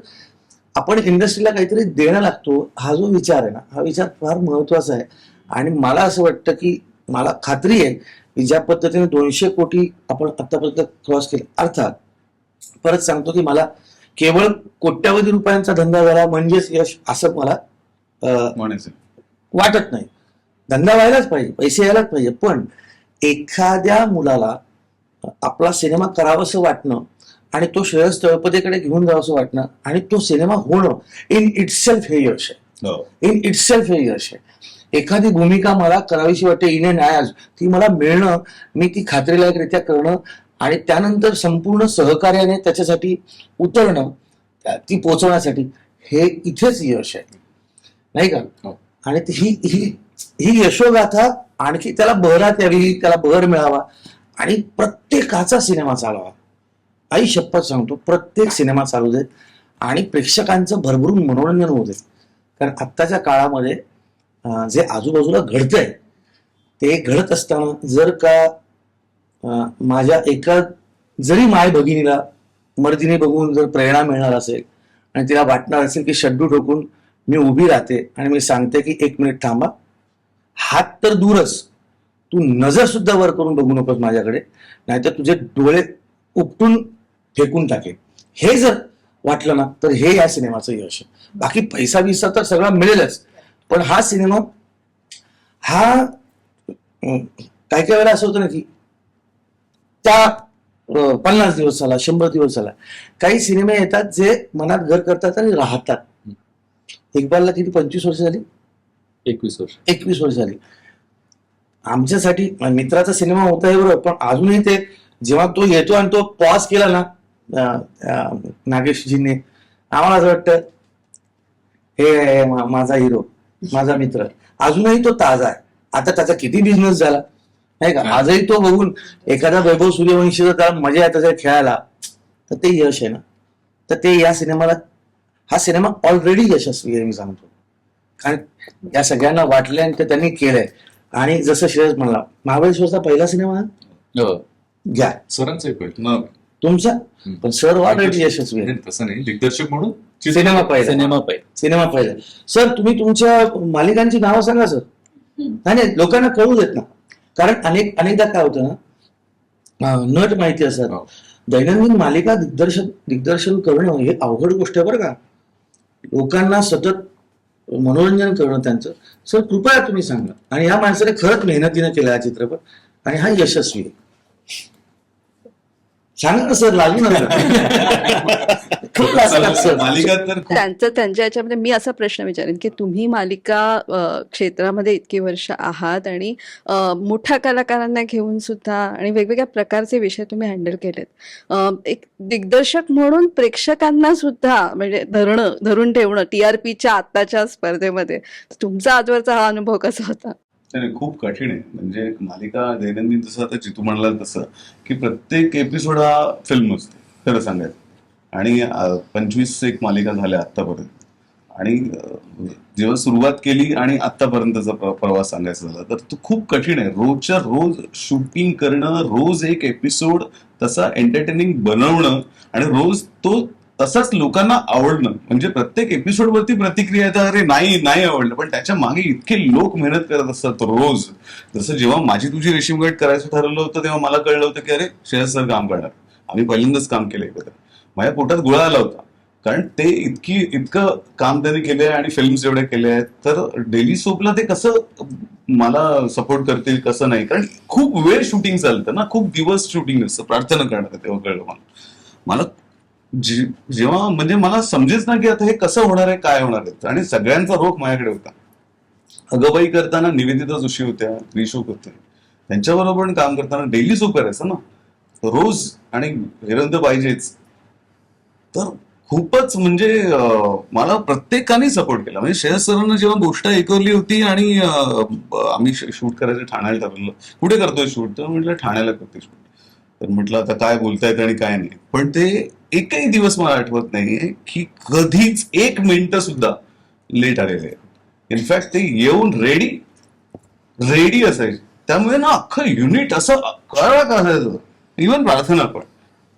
आपण इंडस्ट्रीला काहीतरी देणं लागतो हा जो विचार आहे ना, हा विचार फार महत्वाचा आहे. आणि मला असं वाटतं की मला खात्री आहे की ज्या पद्धतीने 200 कोटी आपण आतापर्यंत क्रॉस केले, अर्थात परत सांगतो की मला केवळ कोट्यावधी रुपयांचा धंदा झाला म्हणजेच यश असं मला म्हणायचं वाटत नाही. धंदा व्हायलाच पाहिजे, पैसे यायलाच पाहिजे, पण एखाद्या मुलाला आपला सिनेमा करावासं वाटणं आणि तो श्रेयस तळपदेकडे घेऊन जावंसं वाटणं आणि तो सिनेमा होणं इन इटसेल्फ हे यश आहे. इन इटसेल्फ हे यश आहे. एखादी भूमिका मला करावीशी वाटते इन एन ॲज, ती मला मिळणं, मी ती खात्रीलायकरित्या करणं आणि त्यानंतर संपूर्ण सहकार्याने त्याच्यासाठी उतरणं, ती पोचवण्यासाठी, हे इथेच यश आहे, नाही का? आणि ही ही ही यशोगाथा आणखी त्याला बहरात यावी, त्याला बहर मिळावा आणि प्रत्येकाचा सिनेमा चालावा. आई शपथ सांगतो, प्रत्येक सिनेमा चालू देत आणि प्रेक्षकांचं भरभरून मनोरंजन होऊ देत. कारण आत्ताच्या काळामध्ये जे आजूबाजूला घडतंय ते घडत असताना जर का माझ्या एका जरी माय भगिनीला मर्दिनी बघून जर प्रेरणा मिळणार असेल आणि तिला वाटणार असेल की शड्डू ठोकून मी उभी राहते आणि मी सांगते की 1 मिनिट थांबा, हात तर दूरच, तू नजर सुद्धा वर करून बघू नकोस माझ्याकडे, नाहीतर तुझे डोळे उपटून फेकून टाकेल, हे जर वाटलं ना तर हे या सिनेमाचं यश आहे. बाकी पैसा बिसा तर सगळा मिळेलच, पण हा सिनेमा हा काही काही वेळा असं होतं ना की त्या 50 दिवस झाला, 100 दिवस झाला, काही सिनेमे येतात जे मनात घर करतात आणि राहतात. इक्बालला किती 25 वर्ष झाली? 21 वर्ष झाली. आमच्यासाठी मित्राचा सिनेमा होता आहे बरोबर, पण अजूनही ते जेव्हा तो येतो आणि तो पॉज केला ना नागेशजींनी, आम्हाला असं वाटतं हे माझा हिरो, माझा मित्र, अजूनही तो ताजा आहे. आता त्याचा किती बिझनेस झाला नाही का, आजही तो बघून एखादा वैभव सूर्यवंशीचा त्याला मजा येत असेल खेळायला, तर ते यश आहे ना. तर ते या सिनेमाला, हा सिनेमा ऑलरेडी यशस्वी आहे मी सांगतो, कारण या सगळ्यांना वाटलंय आणि ते त्यांनी केलंय. आणि जसं श्रेयस म्हणला, महाबळेश्वरचा पहिला सिनेमा घ्या तुमचा, पण सर ऑलरेडी यशस्वी आहे. तसं नाही, दिग्दर्शक म्हणून सिनेमा पहिला. सर तुम्ही तुमच्या मालिकांची नावं सांगा सर. नाही, लोकांना कळू देत ना, कारण अनेकदा काय होतं ना, नट माहिती असतात, दैनंदिन मालिका दिग्दर्शन करणं हे अवघड गोष्ट आहे बरं का. लोकांना सतत मनोरंजन करणं त्यांचं, सर कृपया तुम्ही सांगा. आणि या माणसाने खरंच मेहनतीने केला हा चित्रपट आणि हा यशस्वी आहे. सांगा ना सर, लागू ना खूप लागतात सर मालिका तर खूप त्यांच्या याच्यामध्ये मी असा प्रश्न विचारेन की तुम्ही मालिका क्षेत्रामध्ये इतकी वर्ष आहात आणि मोठ्या कलाकारांना घेऊन सुद्धा आणि वेगवेगळ्या प्रकारचे विषय तुम्ही हँडल केलेत. एक दिग्दर्शक म्हणून प्रेक्षकांना सुद्धा म्हणजे धरून ठेवणं TRPच्या आत्ताच्या स्पर्धेमध्ये, तुमचा आजवरचा हा अनुभव कसा होता? नाही, खूप कठीण आहे. म्हणजे मालिका दैनंदिन जसं आता जितू म्हणाला तसं की प्रत्येक एपिसोड हा फिल्म असते खरं सांगायचं. आणि 25 एक मालिका झाल्या आत्तापर्यंत. आणि जेव्हा सुरुवात केली आणि आत्तापर्यंतचा प्रवास सांगायचा झाला तर तो खूप कठीण आहे. रोजच्या रोज शूटिंग करणं, रोज एक एपिसोड तसा एंटरटेनिंग बनवणं आणि रोज तो तसाच लोकांना आवडणं. म्हणजे प्रत्येक एपिसोड वरती प्रतिक्रिया येतात, अरे नाही आवडलं, पण त्याच्या मागे इतके लोक मेहनत करत असतात रोज. जसं जेव्हा माझी तुझी रेशीमगाठ करायचं ठरवलं होतं तेव्हा मला कळलं होतं की अरे श्रेयस सर काम करणार. आम्ही पहिल्यांदाच काम केलं एकत्र. माझ्या पोटात गोळा आला होता, कारण ते इतकं काम त्यांनी केलंय आणि फिल्म्स एवढ्या केल्या आहेत. तर डेली सोपला ते कसं मला सपोर्ट करतील कसं नाही, कारण खूप वेळ शूटिंग चालतं ना, खूप दिवस शूटिंग असतं. प्रार्थना करणार तेव्हा कळलं मला जेव्हा म्हणजे मला समजेच ना की आता हे कसं होणार आहे, काय होणार आहे. आणि सगळ्यांचा रोख माझ्याकडे होता. अगबाई करताना निवेदिता जोशी होत्या, रिशोक होते, त्यांच्याबरोबर पण काम करताना डेली सोप करायचं ना रोज, आणि हिरंद पाहिजेच. तर खूपच म्हणजे मला प्रत्येकाने सपोर्ट केला. म्हणजे श्रेयस सरांना जेव्हा गोष्ट ऐकवली होती आणि आम्ही शूट करायचं ठाण्याला ठरवलं, कुठे करतोय शूट, तर म्हटलं ठाण्याला करतोय शूट. तर म्हटलं आता काय बोलतायत आणि काय नाही. पण ते एकही दिवस मला आठवत नाहीये की कधीच 1 मिनिट सुद्धा लेट आलेले. इनफॅक्ट ते येऊन रेडी असायचे. त्यामुळे ना अख्खं युनिट असं कळा का असायचं. इव्हन प्रार्थना पण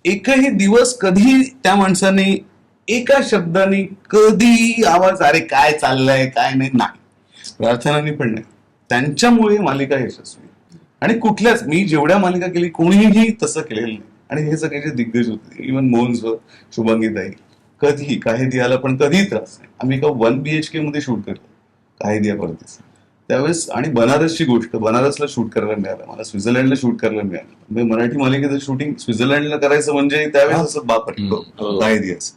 एकही दिवस कधी त्या माणसाने एका शब्दाने कधी आवाज अरे काय चाललंय काय नाही, प्रार्थनाने पण नाही. त्यांच्यामुळे मालिका यशस्वी. आणि कुठल्याच मी जेवढ्या मालिका केली कोणीही तसं केलेलं नाही. आणि हे सगळे जे दिग्गज होते, इव्हन मोहन सर, शुभांगीताई, कधी काही दियाला पण कधी त्रास नाही. आम्ही एका 1 BHK मध्ये शूट करतो काही दिया परदेस. त्यावेळेस, आणि बनारसची गोष्ट, बनारसला शूट करायला मिळालं मला, स्वित्झर्लंडला शूट करायला मिळालं. म्हणजे मराठी मालिकेचं शूटिंग स्वित्झर्लंडला करायचं म्हणजे त्यावेळेस असं बापरे काय दिवस.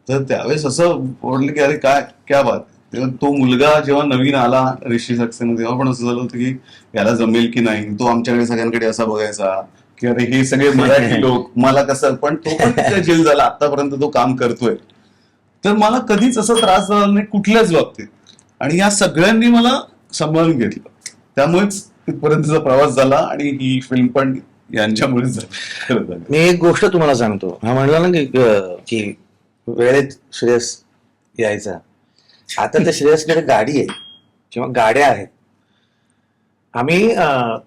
तर त्यावेळेस असं वाटलं की अरे काय क्या बात. तेव्हा तो मुलगा जेव्हा नवीन आला ऋषी सक्सेना, तेव्हा पण असं झालं होतं की याला जमेल की नाही. तो आमच्याकडे सगळ्यांकडे असा बघायचा की अरे हे सगळे मराठी लोक, मला कसं, पण तो पण तितका झेल झाला. आतापर्यंत तो काम करतोय, तर मला कधीच असा त्रास झाला नाही कुठल्याच बाबतीत. आणि या सगळ्यांनी मला सांभाळून घेतलं, त्यामुळेच तिथपर्यंतचा प्रवास झाला. आणि ही फिल्म पण यांच्यामुळेच झाली. मी एक गोष्ट तुम्हाला सांगतो. हा म्हणला ना की वेळेत श्रेयस यायचा. आता त्या श्रेयसकडे गाडी आहे किंवा गाड्या आहेत. आम्ही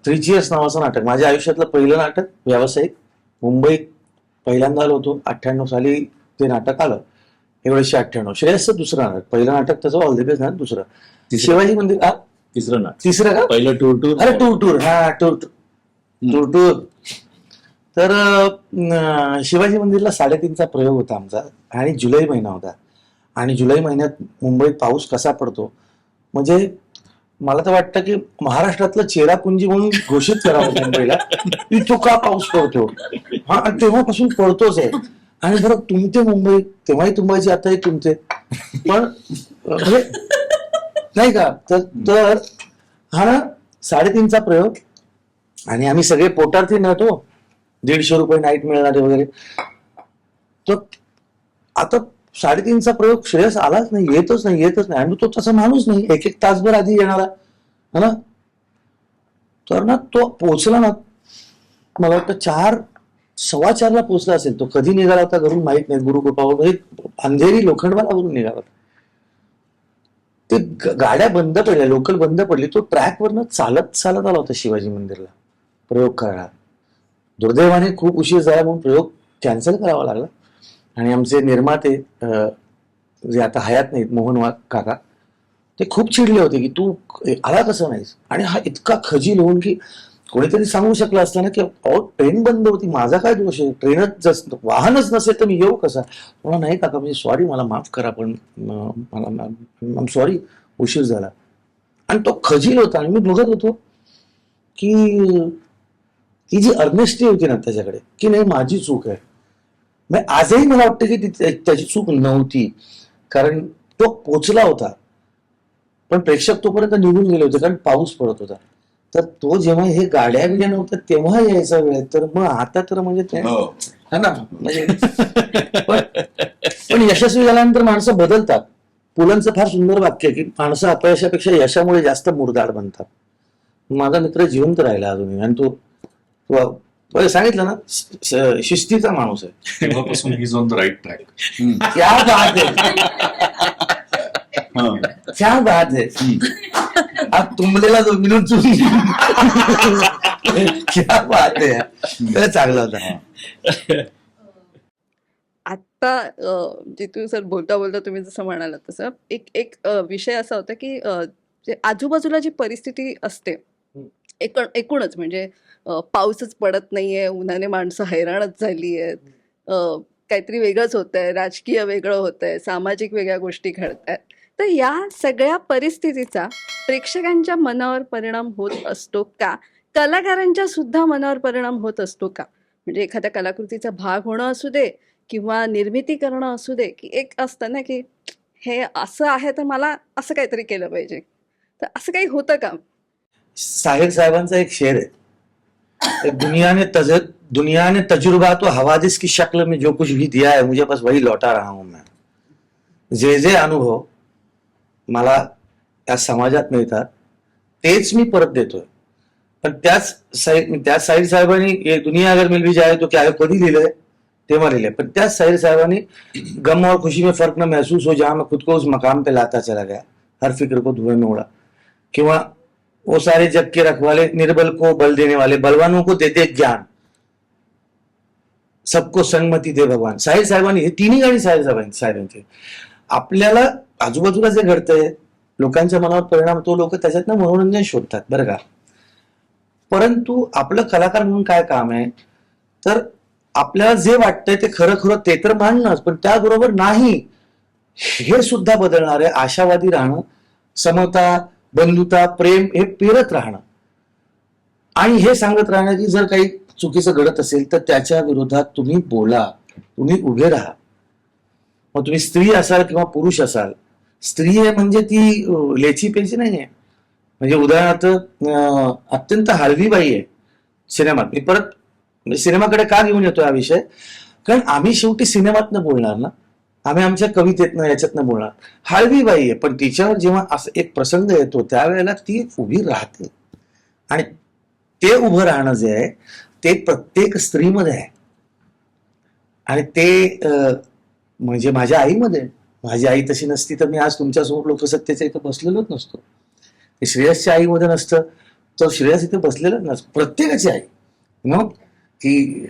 3 Cheers नावाचं नाटक, माझ्या आयुष्यातलं पहिलं नाटक व्यावसायिक, मुंबईत पहिल्यांदा आलो होतो. 98 साली ते नाटक आलं, 1998. श्रेयसचं दुसरं नाटक, पहिलं नाटक त्याचं ऑल द बेस्ट नाटक, दुसरं शिवाजी मंदिर, तिसरं नाटक, तिसरं का, पहिलं टूर. अरे टूर हा टूर. तर शिवाजी मंदिरला 3:30चा प्रयोग होता आमचा, आणि जुलै महिना होता. आणि जुलै महिन्यात मुंबईत पाऊस कसा पडतो, म्हणजे मला तर वाटतं की महाराष्ट्रातलं चेरापुंजी म्हणून घोषित करावं मुंबईला, इतका पाऊस पडतो. हा, तेव्हापासून पडतोच आहे. आणि बरं तुमते मुंबई, तेव्हाही तुंबायचे, आताही तुमचे, पण म्हणजे नाही का. तर हा ना 3:30चा प्रयोग, आणि आम्ही सगळे पोटार्थी नव्हतो, 150 रुपये नाईट मिळणारे वगैरे. तर आता 3:30चा प्रयोग, श्रेयस आलाच नाही, येतच नाही. आणि तो तसा माणूस नाही, 1 तासभर आधी येणारा है ना. तर ना तो पोचला ना, मला वाटतं 4:15ला पोचला असेल. तो कधी निघाला होता घरून माहित नाही, गुरुकृपावर अंधेरी लोखंडवालावरून निघाला होता. ते गाड्या बंद पडल्या, लोकल बंद पडली. तो ट्रॅकवरनं चालत आला होता शिवाजी मंदिरला प्रयोग करायला. दुर्दैवाने खूप उशीर झाला म्हणून प्रयोग कॅन्सल करावा लागला. आणि आमचे निर्माते जे आता हयात नाहीत, मोहन वाघ काका, ते खूप चिडले होते की तू आला कसं नाहीस. आणि हा इतका खजील होऊन की कोणीतरी सांगू शकलं असतं ना की ट्रेन बंद होती, माझा काय दोष आहे, ट्रेनच वाहनच नसेल तर मी येऊ कसा. मला नाही काका, म्हणजे सॉरी, मला माफ करा, पण मला सॉरी, उशीर झाला. आणि तो खजील होता. आणि मी बघत होतो की ती जी अर्नेस्टी होती ना त्याच्याकडे, की नाही माझी चूक आहे. आजही मला वाटतं की त्याची चूक नव्हती, कारण तो पोचला होता, पण प्रेक्षक तोपर्यंत निघून गेले होते कारण पाऊस पडत होता. तर तो जेव्हा हे गाड्या बिड्या नव्हत्या तेव्हा यायचा वेळ. तर मग आता तर म्हणजे ते हा ना, म्हणजे पण यशस्वी झाल्यानंतर माणसं बदलतात. पुलंचं फार सुंदर वाक्य आहे की माणसं अपयशापेक्षा यशामुळे जास्त मुरदाड बनतात. माझा मित्र जिवंत राहिला अजूनही, आणि तो सांगितलं ना, शिस्तीचा माणूस आहे. तेव्हापासून is on the right track. क्या बात है, क्या बात है. अब तुंबलेला जो मिळून क्या बात आहे, चांगला होता. आत्ता जितू सर बोलता तुम्ही जसं म्हणालात तसं एक विषय असा होता की जे आजूबाजूला जी परिस्थिती असते एकूणच, म्हणजे पाऊसच पडत नाहीये, उन्हाने माणसं हैराणच झाली आहेत, काहीतरी वेगळंच होत आहे, राजकीय वेगळं होत आहे, सामाजिक वेगळ्या गोष्टी घडत आहेत. तर या सगळ्या परिस्थितीचा प्रेक्षकांच्या मनावर परिणाम होत असतो का? कलाकारांच्या सुद्धा मनावर परिणाम होत असतो का? म्हणजे एखाद्या कलाकृतीचा भाग होणं असू दे किंवा निर्मिती करणं असू दे, की एक असतं ना की हे असं आहे तर मला असं काहीतरी केलं पाहिजे. तर असं काही होतं का? साहिर साहेबांचा एक शेर है, दुनिया ने तजुर्बा तो हवादिस की शक्ल में जो कुछ भी दिया है मुझे बस वही लौटा रहा हूं मैं. जे अनुभव मला या समाजात मिळतात तेच मी परत देतोय. पण त्याच साहिर साहेबांनी ये दुनिया अगर मिल भी जाए तो क्या है कधी लिहिलंय तेव्हा लिहिलंय. पण त्याच साहिर साहेबांनी गम और खुशी में फर्क न महसूस हो जहां मैं खुद को उस मकाम पे लाता चला गया, हर फिक्र को धुएं में उड़ा, किंवा वो सारे जग के रखवाले, निर्बल को बल देने वाले, बलवानों को देते ज्ञान, सबको संगमती दे भगवान. साहिर साहेबांनी, हे तिन्ही गाणी साहिर साहेबांची. आपल्याला आजूबाजूला जे घडतंय, लोकांच्या मनावर परिणाम, तो लोक त्याच्यातनं मनोरंजन शोधतात बरं का. परंतु आपलं कलाकार म्हणून काय काम आहे, तर आपल्याला जे वाटतंय ते खरं ते तर मांडणंच, पण त्याबरोबर नाही हे सुद्धा बदलणार आहे. आशावादी राहणं, समता, बंधुता, प्रेम हे पेरत राहणं आणि हे सांगत राहणं की जर काही चुकीचं घडत असेल तर त्याच्या विरोधात तुम्ही बोला, तुम्ही उभे राहा. मग तुम्ही स्त्री असाल किंवा पुरुष असाल, स्त्री आहे म्हणजे ती लेची पेची नाही आहे. म्हणजे उदाहरणार्थ अत्यंत हळवी बाई आहे सिनेमात. मी परत सिनेमाकडे का घेऊन येतो हा विषय, कारण आम्ही शेवटी सिनेमातनं बोलणार ना, आम्ही आमच्या कवितेतनं याच्यातनं बोलणार. हळवी बाई आहे पण तिच्यावर जेव्हा असं एक प्रसंग येतो त्यावेळेला ती उभी राहते आणि ते उभं राहणं जे आहे ते प्रत्येक स्त्रीमध्ये आहे. आणि ते म्हणजे माझ्या आईमध्ये, माझी आई तशी नसती तर मी आज तुमच्यासमोर लोकसत्तेच्या इथं बसलेलोच नसतो. ते श्रेयसच्या आईमध्ये नसतं तर श्रेयस इथे बसलेलंच नसतं. प्रत्येकाची आई मग की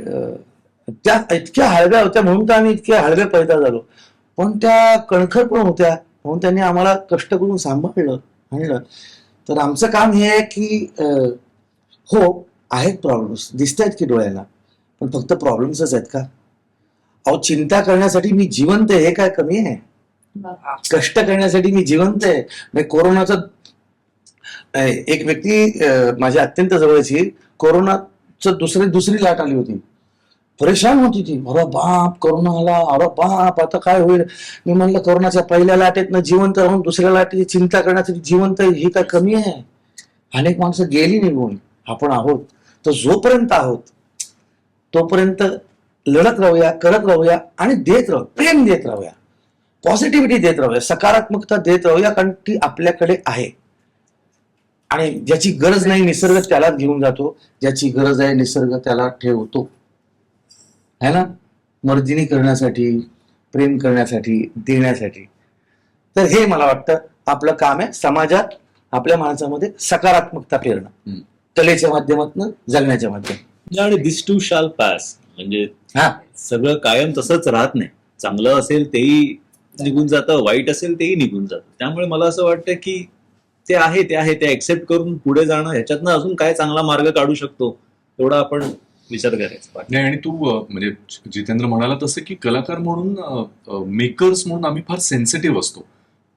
त्या इतक्या हळव्या होत्या म्हणून तर आम्ही इतक्या हळव्या पैदा झालो, पण त्या कणखर पण होत्या म्हणून त्यांनी आम्हाला कष्ट करून सांभाळलं आणलं. तर आमचं काम हे आहे की हो आहेत प्रॉब्लेम्स दिसत आहेत की डोळ्याला, पण फक्त प्रॉब्लेम्सच आहेत का? अहो चिंता करण्यासाठी मी जिवंत आहे हे काय कमी आहे? कष्ट करण्यासाठी मी जिवंत आहे. म्हणजे कोरोनाचा एक व्यक्ती माझ्या अत्यंत जवळची, कोरोनाचं दुसरी लाट आली होती, परेशान होती ती. अरे बाप कोरोना आला, अरे बाप आता काय होईल. मी म्हणलं कोरोनाच्या पहिल्या लाटेतनं जिवंत राहून दुसऱ्या लाटेची चिंता करण्यासाठी जिवंत ही काय कमी आहे? अनेक माणसं गेली निघून, आपण आहोत. तर जोपर्यंत आहोत तोपर्यंत लढत राहूया, करत राहूया आणि देत राहू, प्रेम देत राहूया, पॉझिटिव्हिटी देत राहूया, सकारात्मकता देत राहूया, कारण ती आपल्याकडे आहे. आणि ज्याची गरज नाही निसर्ग त्यालाच घेऊन जातो, ज्याची गरज आहे निसर्ग त्याला ठेवतो, है ना, मर्दिनी करण्यासाठी, प्रेम करण्यासाठी, देण्यासाठी. तर हे मला वाटतं आपलं काम आहे, समाजात आपल्या माणसामध्ये सकारात्मकता पेरणं, कलेच्या माध्यमातून, जगण्याच्या माध्यमातून. आणि दिस टू शाल पास, म्हणजे सगळं कायम तसंच राहत नाही. चांगलं असेल तेही निघून जातं, वाईट असेल तेही निघून जातं. त्यामुळे मला असं वाटतं की ते आहे ते एक्सेप्ट करून पुढे जाणं, ह्याच्यातनं अजून काय चांगला मार्ग काढू शकतो एवढा आपण विचार करायचा. नाही, आणि तू म्हणजे जितेंद्र म्हणाला तसं की कलाकार म्हणून, मेकर्स म्हणून आम्ही फार सेन्सिटिव्ह असतो.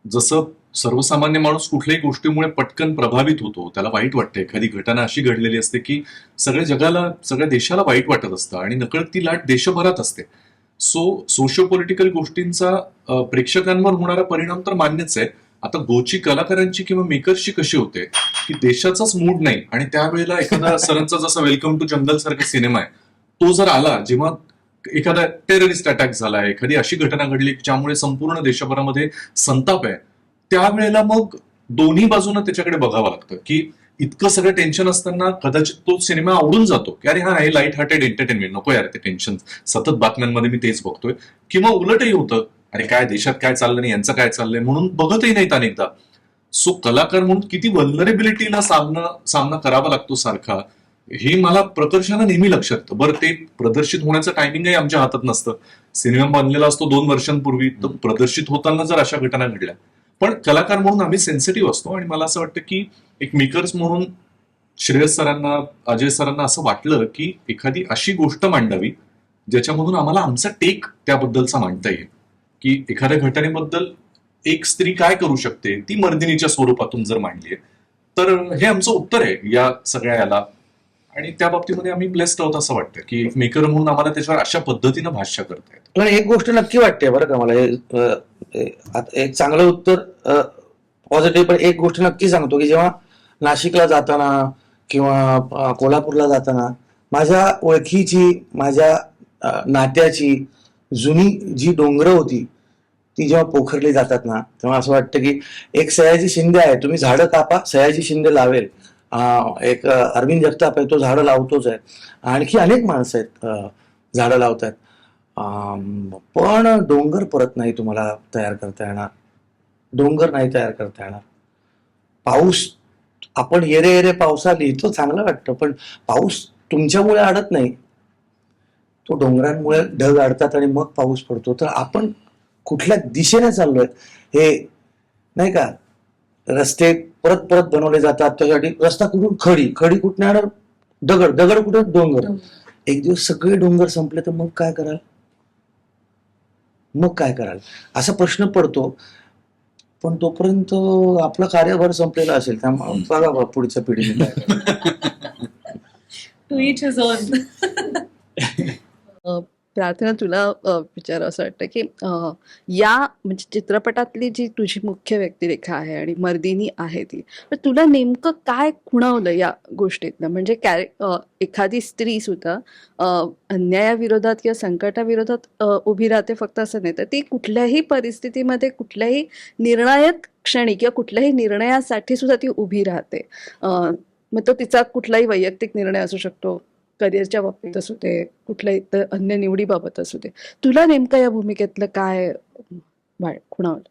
जसं सर्वसामान्य माणूस कुठल्याही गोष्टीमुळे पटकन प्रभावित होतो, त्याला वाईट वाटतं. एखादी घटना अशी घडलेली असते की सगळ्या जगाला, सगळ्या देशाला वाईट वाटत असतं आणि नकळत ती लाट देशभरात असते. सोशो पॉलिटिकल गोष्टींचा प्रेक्षकांवर होणारा परिणाम तर मान्यच आहे. आता गोची कलाकारांची किंवा मेकर्सची कशी होते की देशाचाच मूड नाही आणि त्यावेळेला एखादा सरांचा जसा वेलकम टू जंगल सारखा सिनेमा आहे तो जर आला, जेव्हा एखादा टेररिस्ट अटॅक झाला, एखादी अशी घटना घडली ज्यामुळे संपूर्ण देशभरामध्ये संताप आहे, त्यावेळेला मग दोन्ही बाजूनं त्याच्याकडे बघावं लागतं की इतकं सगळं टेन्शन असताना कदाचित तो सिनेमा आवडून जातो की अरे हा, हे लाईट हार्टेड एंटरटेनमेंट, नको यार ते टेन्शन, सतत बातम्यांमध्ये मी तेच बघतोय. किंवा उलटही होतं, अरे काय देशात काय चाललं नाही, यांचं काय चाललंय म्हणून बघतही नाहीत अनेकदा. सो कलाकार म्हणून किती व्हल्नरेबिलिटीला सामना करावा लागतो सारखा, हे मला प्रकर्षानं नेहमी लक्षात येतं. बरं, ते प्रदर्शित होण्याचं टायमिंगही आमच्या हातात नसतं. सिनेमा बनलेला असतो 2 वर्षांपूर्वी, तर प्रदर्शित होताना जर अशा घटना घडल्या, पण कलाकार म्हणून आम्ही सेन्सिटिव्ह असतो. आणि मला असं वाटतं की एक मेकर्स म्हणून श्रेयस सरांना, अजय सरांना असं वाटलं की एखादी अशी गोष्ट मांडावी ज्याच्यामधून आम्हाला आमचा टेक त्याबद्दलचा मांडता येईल, की एखाद्या घटनेबद्दल एक स्त्री काय करू शकते ती मर्दिनीच्या स्वरूपातून जर मांडलीये, तर हे आमचं उत्तर आहे या सगळ्या याला. आणि त्या बाबतीमध्ये आम्ही ब्लेस्ड आहोत असं वाटतं की एक मेकर म्हणून आम्हाला त्याच्यावर अशा पद्धतीनं भाष्य करता येतं. पण एक गोष्ट नक्की वाटते बरं का मला, एक चांगलं उत्तर पॉझिटिव्ह, पण एक गोष्ट नक्की सांगतो की जेव्हा नाशिकला जाताना किंवा कोल्हापूरला जाताना माझ्या ओळखीची, माझ्या नात्याची जुनी जी डोंगरं होती ती जेव्हा पोखरली जातात ना, तेव्हा असं वाटतं की एक सयाजी शिंदे आहे, तुम्ही झाडं कापा, सयाजी शिंदे लावेल. एक अरविंद जगताप आहे, तो झाडं लावतोच आहे. आणखी अनेक माणसं आहेत झाडं लावत आहेत. पण डोंगर परत नाही तुम्हाला तयार करता येणार, डोंगर नाही तयार करता येणार. पाऊस, आपण येरे येरे पावसा लिहितो, चांगलं वाटतं, पण पाऊस तुमच्यामुळे अडत नाही, तो डोंगरांमुळे ढग अडतात आणि मग पाऊस पडतो. तर आपण कुठल्या दिशेने चाललोय हे नाही का, रस्ते परत परत बनवले जातात, त्यासाठी रस्ता कुठून खडी कुठून येणार, दगड कुठे, डोंगर. एक दिवस सगळे डोंगर संपले तर मग काय कराल, असा प्रश्न पडतो. पण तोपर्यंत आपलं कार्यभार संपलेलं असेल, त्यामुळे बघा बा पुढच्या पिढीने काय करायचं. To each his own. प्रार्थना, तुला विचार असं वाटतं की या म्हणजे चित्रपटातली जी तुझी मुख्य व्यक्तिरेखा आहे आणि मर्दिनी आहे ती, पण तुला नेमकं काय खुणवलं या गोष्टीतनं? म्हणजे एखादी स्त्री सुद्धा अन्यायाविरोधात किंवा संकटाविरोधात उभी राहते फक्त असं नाही, तर ती कुठल्याही परिस्थितीमध्ये कुठल्याही निर्णायक क्षणी किंवा कुठल्याही निर्णयासाठी सुद्धा ती उभी राहते. मग तो तिचा कुठलाही वैयक्तिक निर्णय असू शकतो, करिअरच्या बाबतीत असू दे, कुठल्याही इतर अन्य निवडीबाबत असू दे. तुला नेमकं या भूमिकेतलं काय खुणावलं?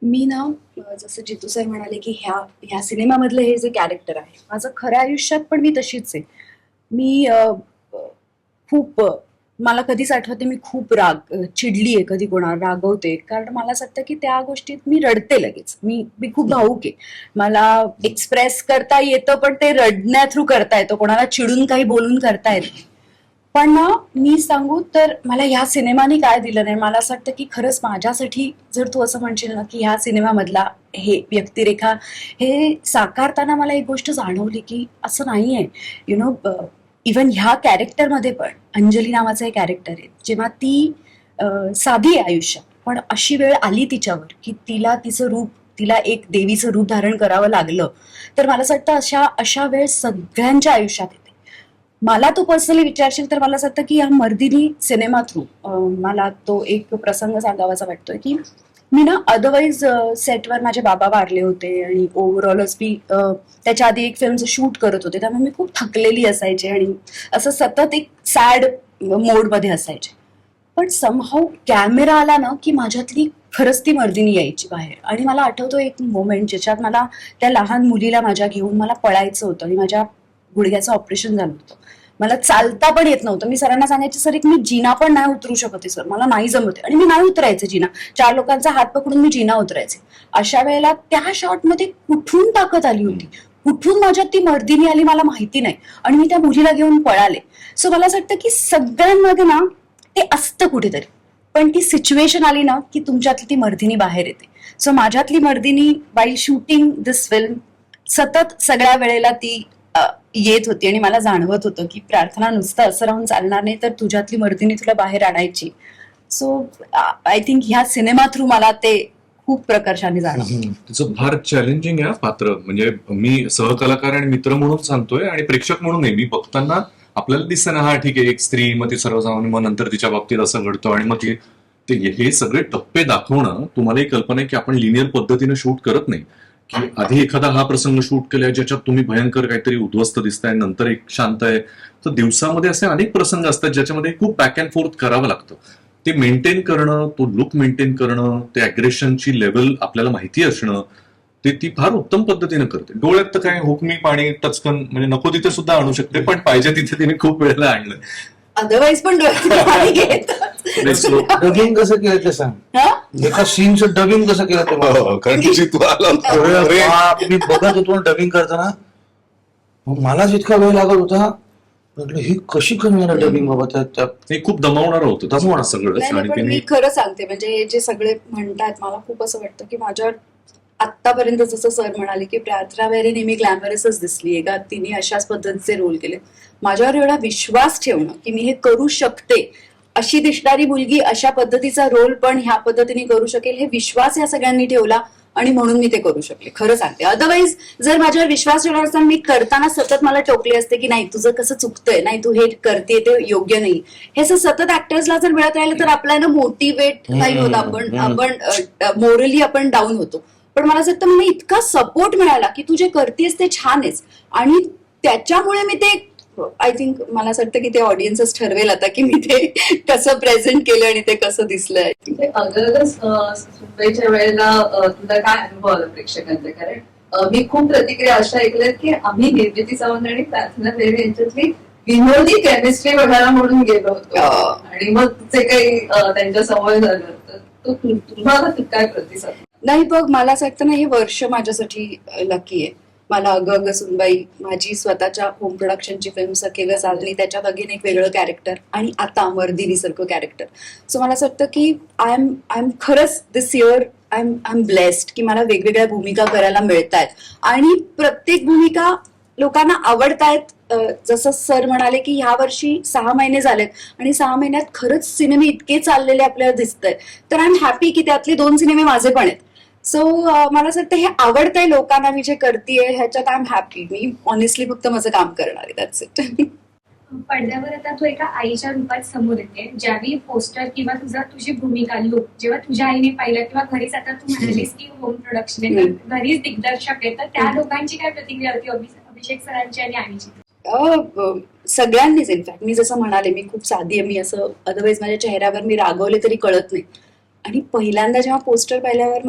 मी ना जसं जितू सर म्हणाले की ह्या सिनेमामधलं हे जे कॅरेक्टर आहे, माझं खऱ्या आयुष्यात पण मी तशीच आहे. मी खूप मला कधीच आठवते मी खूप चिडली आहे, कधी कोणावर रागवते, कारण मला असं वाटतं की त्या गोष्टीत मी रडते लगेच. मी खूप भावूक आहे, मला एक्सप्रेस करता येतं, पण ते रडण्या थ्रू करता येतं, कोणाला चिडून काही बोलून करता येत नाही. पण ना मी सांगू तर मला ह्या सिनेमाने काय दिलं नाही, मला असं वाटतं की खरंच माझ्यासाठी जर तू असं म्हणशील ना की ह्या सिनेमामधला हे व्यक्तिरेखा हे साकारताना मला एक गोष्ट जाणवली की असं नाही आहे. यु नो, इवन ह्या कॅरेक्टरमध्ये पण अंजली नावाचं एक कॅरेक्टर आहे, जेव्हा ती साधी आहे आयुष्यात, पण अशी वेळ आली तिच्यावर की तिला एक देवीचं रूप धारण करावं लागलं, तर मला असं वाटतं अशा वेळ सगळ्यांच्या आयुष्यात येते. मला तू पर्सनली विचारशील तर मला असं वाटतं की या मर्दिनी सिनेमा थ्रू मला तो एक प्रसंग सांगावाचा वाटतोय की मी ना अदरवाईज सेटवर माझे बाबा वारले होते आणि ओव्हरऑलच मी त्याच्या आधी एक फिल्मचं शूट करत होते, त्यामुळे मी खूप थकलेली असायचे आणि असं सतत एक सॅड मोडमध्ये असायचे. पण समहाऊ कॅमेरा आला ना की माझ्यातली खरंच ती मर्दिनी यायची बाहेर. आणि मला आठवतो एक मोमेंट ज्याच्यात मला त्या लहान मुलीला माझ्या घेऊन मला पळायचं होतं आणि माझ्या गुडघ्याचं ऑपरेशन झालं होतं, मला चालता पण येत नव्हतं. मी सरांना सांगायचे, सर एक मी जिना पण नाही उतरू शकते सर, मला नाही जमते, आणि मी नाही उतरायचे जिना, 4 लोकांचा हात पकडून मी जिना उतरायचे. अशा वेळेला त्या शॉटमध्ये कुठून ताकद आली होती, कुठून माझ्यात ती मर्दिनी आली मला माहिती नाही, आणि मी त्या मुलीला घेऊन पळाले. सो मला असं वाटतं की सगळ्यांमध्ये ना ते असतं कुठेतरी, पण ती सिच्युएशन आली ना की तुमच्यातली ती मर्दिनी बाहेर येते. सो माझ्यातली मर्दिनी वाईल शूटिंग दिस फिल्म सतत सगळ्या वेळेला ती येत होती, आणि मला जाणवत होतं की प्रार्थना नुसतं असं राहून चालणार नाही, तर तुझ्यातली मर्दिनी तुला बाहेर आणायची. सो आय थिंक ह्या सिनेमा थ्रू मला ते खूप प्रकर्षाने जाणवलं. तिचं फार चॅलेंजिंग आहे पात्र. म्हणजे मी सहकलाकार आणि मित्र म्हणून सांगतोय आणि प्रेक्षक म्हणून मी बघताना आपल्याला दिसतं ना, हा ठीक आहे एक स्त्री, मग ती सर्वसामान्य, मग नंतर तिच्या बाबतीत असं घडतं, आणि मग ते हे सगळे टप्पे दाखवणं, तुम्हाला एक कल्पना आहे की आपण लिनियर पद्धतीने शूट करत नाही, की आधी एखादा हा प्रसंग शूट केलाय ज्याच्यात तुम्ही भयंकर काहीतरी उद्ध्वस्त दिसताय, नंतर एक शांत आहे. तर दिवसामध्ये असे अनेक प्रसंग असतात ज्याच्यामध्ये खूप बॅक अँड फोर्थ करावं लागतं. ते मेंटेन करणं, तो लुक मेंटेन करणं, ते अग्रेशनची लेवल आपल्याला माहिती असणं, ती फार उत्तम पद्धतीने करते. डोळ्यात तर काय हुकमी पाणी टचकन म्हणजे नको तिथे सुद्धा आणू शकते, पण पाहिजे तिथे तिने खूप वेळेला आणलं. अदरवाईज पण डोळ्यात पाणी घेतात. डबिंग कसं केलं ते सांग, हा? एका सीनचं डबिंग कसं केलं ते मला. कारण की तू आला होता. अरे बाप, मी बघत होतो डबिंग करताना, मग मलाच इतका वेळ लागत होता, म्हटलं ही कशी करणार डबिंग बाबा. ते खूप दमवणार होतं दमवणार सगळं. नाही, आणि पण तिने मी खरं सांगते, म्हणजे हे जे सगळे म्हणतात मला खूप असं वाटतं की माझ्यावर आतापर्यंत जसं सर म्हणाले की प्रार्थना बेहरे नेहमी ग्लॅमरसच दिसलीये का, तिने अशाच पद्धतीचे रोल केले. माझ्यावर एवढा विश्वास ठेवणं की मी हे करू शकते, अशी दिसणारी मुलगी अशा पद्धतीचा रोल पण ह्या पद्धतीने करू शकेल, हे विश्वास या सगळ्यांनी ठेवला, आणि म्हणून मी ते करू शकले. खरं सांगते, अदरवाईज जर माझ्यावर विश्वास ठेवला असता, मी करताना सतत मला टोकले असते की नाही तुझं कसं चुकतंय, नाही तू हे करते ते योग्य नाही. हे सतत ऍक्टर्सला जर मिळत राहिलं तर आपल्याला मोटिवेट नाही होत, आपण मोरली आपण डाऊन होतो. पण मला असं वाटतं मला इतका सपोर्ट मिळाला की तू जे करतेस ते छान आहेस, आणि त्याच्यामुळे मी ते आय थिंक मला असं वाटतं की ते ऑडियन्सच ठरवेल आता की मी ते कसं प्रेझेंट केलं आणि ते कसं दिसलंय. सुनबाईच्या वेळेला तुला काय अनुभव आला प्रेक्षकांचे? कारण मी खूप प्रतिक्रिया अशा ऐकल्यात की आम्ही निर्मिती सावंत आणि प्रार्थना बेहरे यांच्यातली विनोदी केमिस्ट्री बघायला म्हणून गेलो होतो, आणि मग जे काही त्यांच्या समोर झालं, तर तुम्हाला काय प्रतिसाद? नाही बघ, मला असं वाटतं ना, हे वर्ष माझ्यासाठी लकी आहे. मला अगं सुनबाई, माझी स्वतःच्या होम प्रोडक्शनची फिल्म सखेग साधणी, त्याच्यात अगेन एक वेगळं कॅरेक्टर, आणि आता मर्दिनी सारखं कॅरेक्टर. सो मला असं वाटतं की आय एम खरंच दिस इयर आय एम ब्लेस्ड की मला वेगवेगळ्या भूमिका करायला मिळत आहेत आणि प्रत्येक भूमिका लोकांना आवडतायत. जसं सर म्हणाले की ह्या वर्षी 6 महिने झालेत आणि 6 महिन्यात खरंच सिनेमे इतके चाललेले आपल्याला दिसत आहेत. तर आय एम हॅपी की त्यातले 2 सिनेमे माझे पण आहेत. सो मला असं वाटतं हे आवडतंय लोकांना, मी जे करतेय ह्याच्यात I am happy. Me honestly फक्त माझं काम करणार आहे, दॅट्स इट. पडद्यावर आता तू एका आईच्या रूपात समोर येते. ज्यावेळी पोस्टर किंवा तुझी भूमिका लुक जेव्हा तुझ्या आईने पाहिलं किंवा घरीच, आता तू म्हणालीस की होम प्रोडक्शन आहे तर घरीच दिग्दर्शक आहे, तर त्या लोकांची काय प्रतिक्रिया होती अभिषेक सरांची आणि आईची? सगळ्यांनीच. इनफॅक्ट मी जसं म्हणाले मी खूप साधी आहे, मी असं अदरवाईज माझ्या चेहऱ्यावर मी रागवले तरी कळत नाही. आणि पहिल्यांदा जेव्हा पोस्टर पाहिल्यावर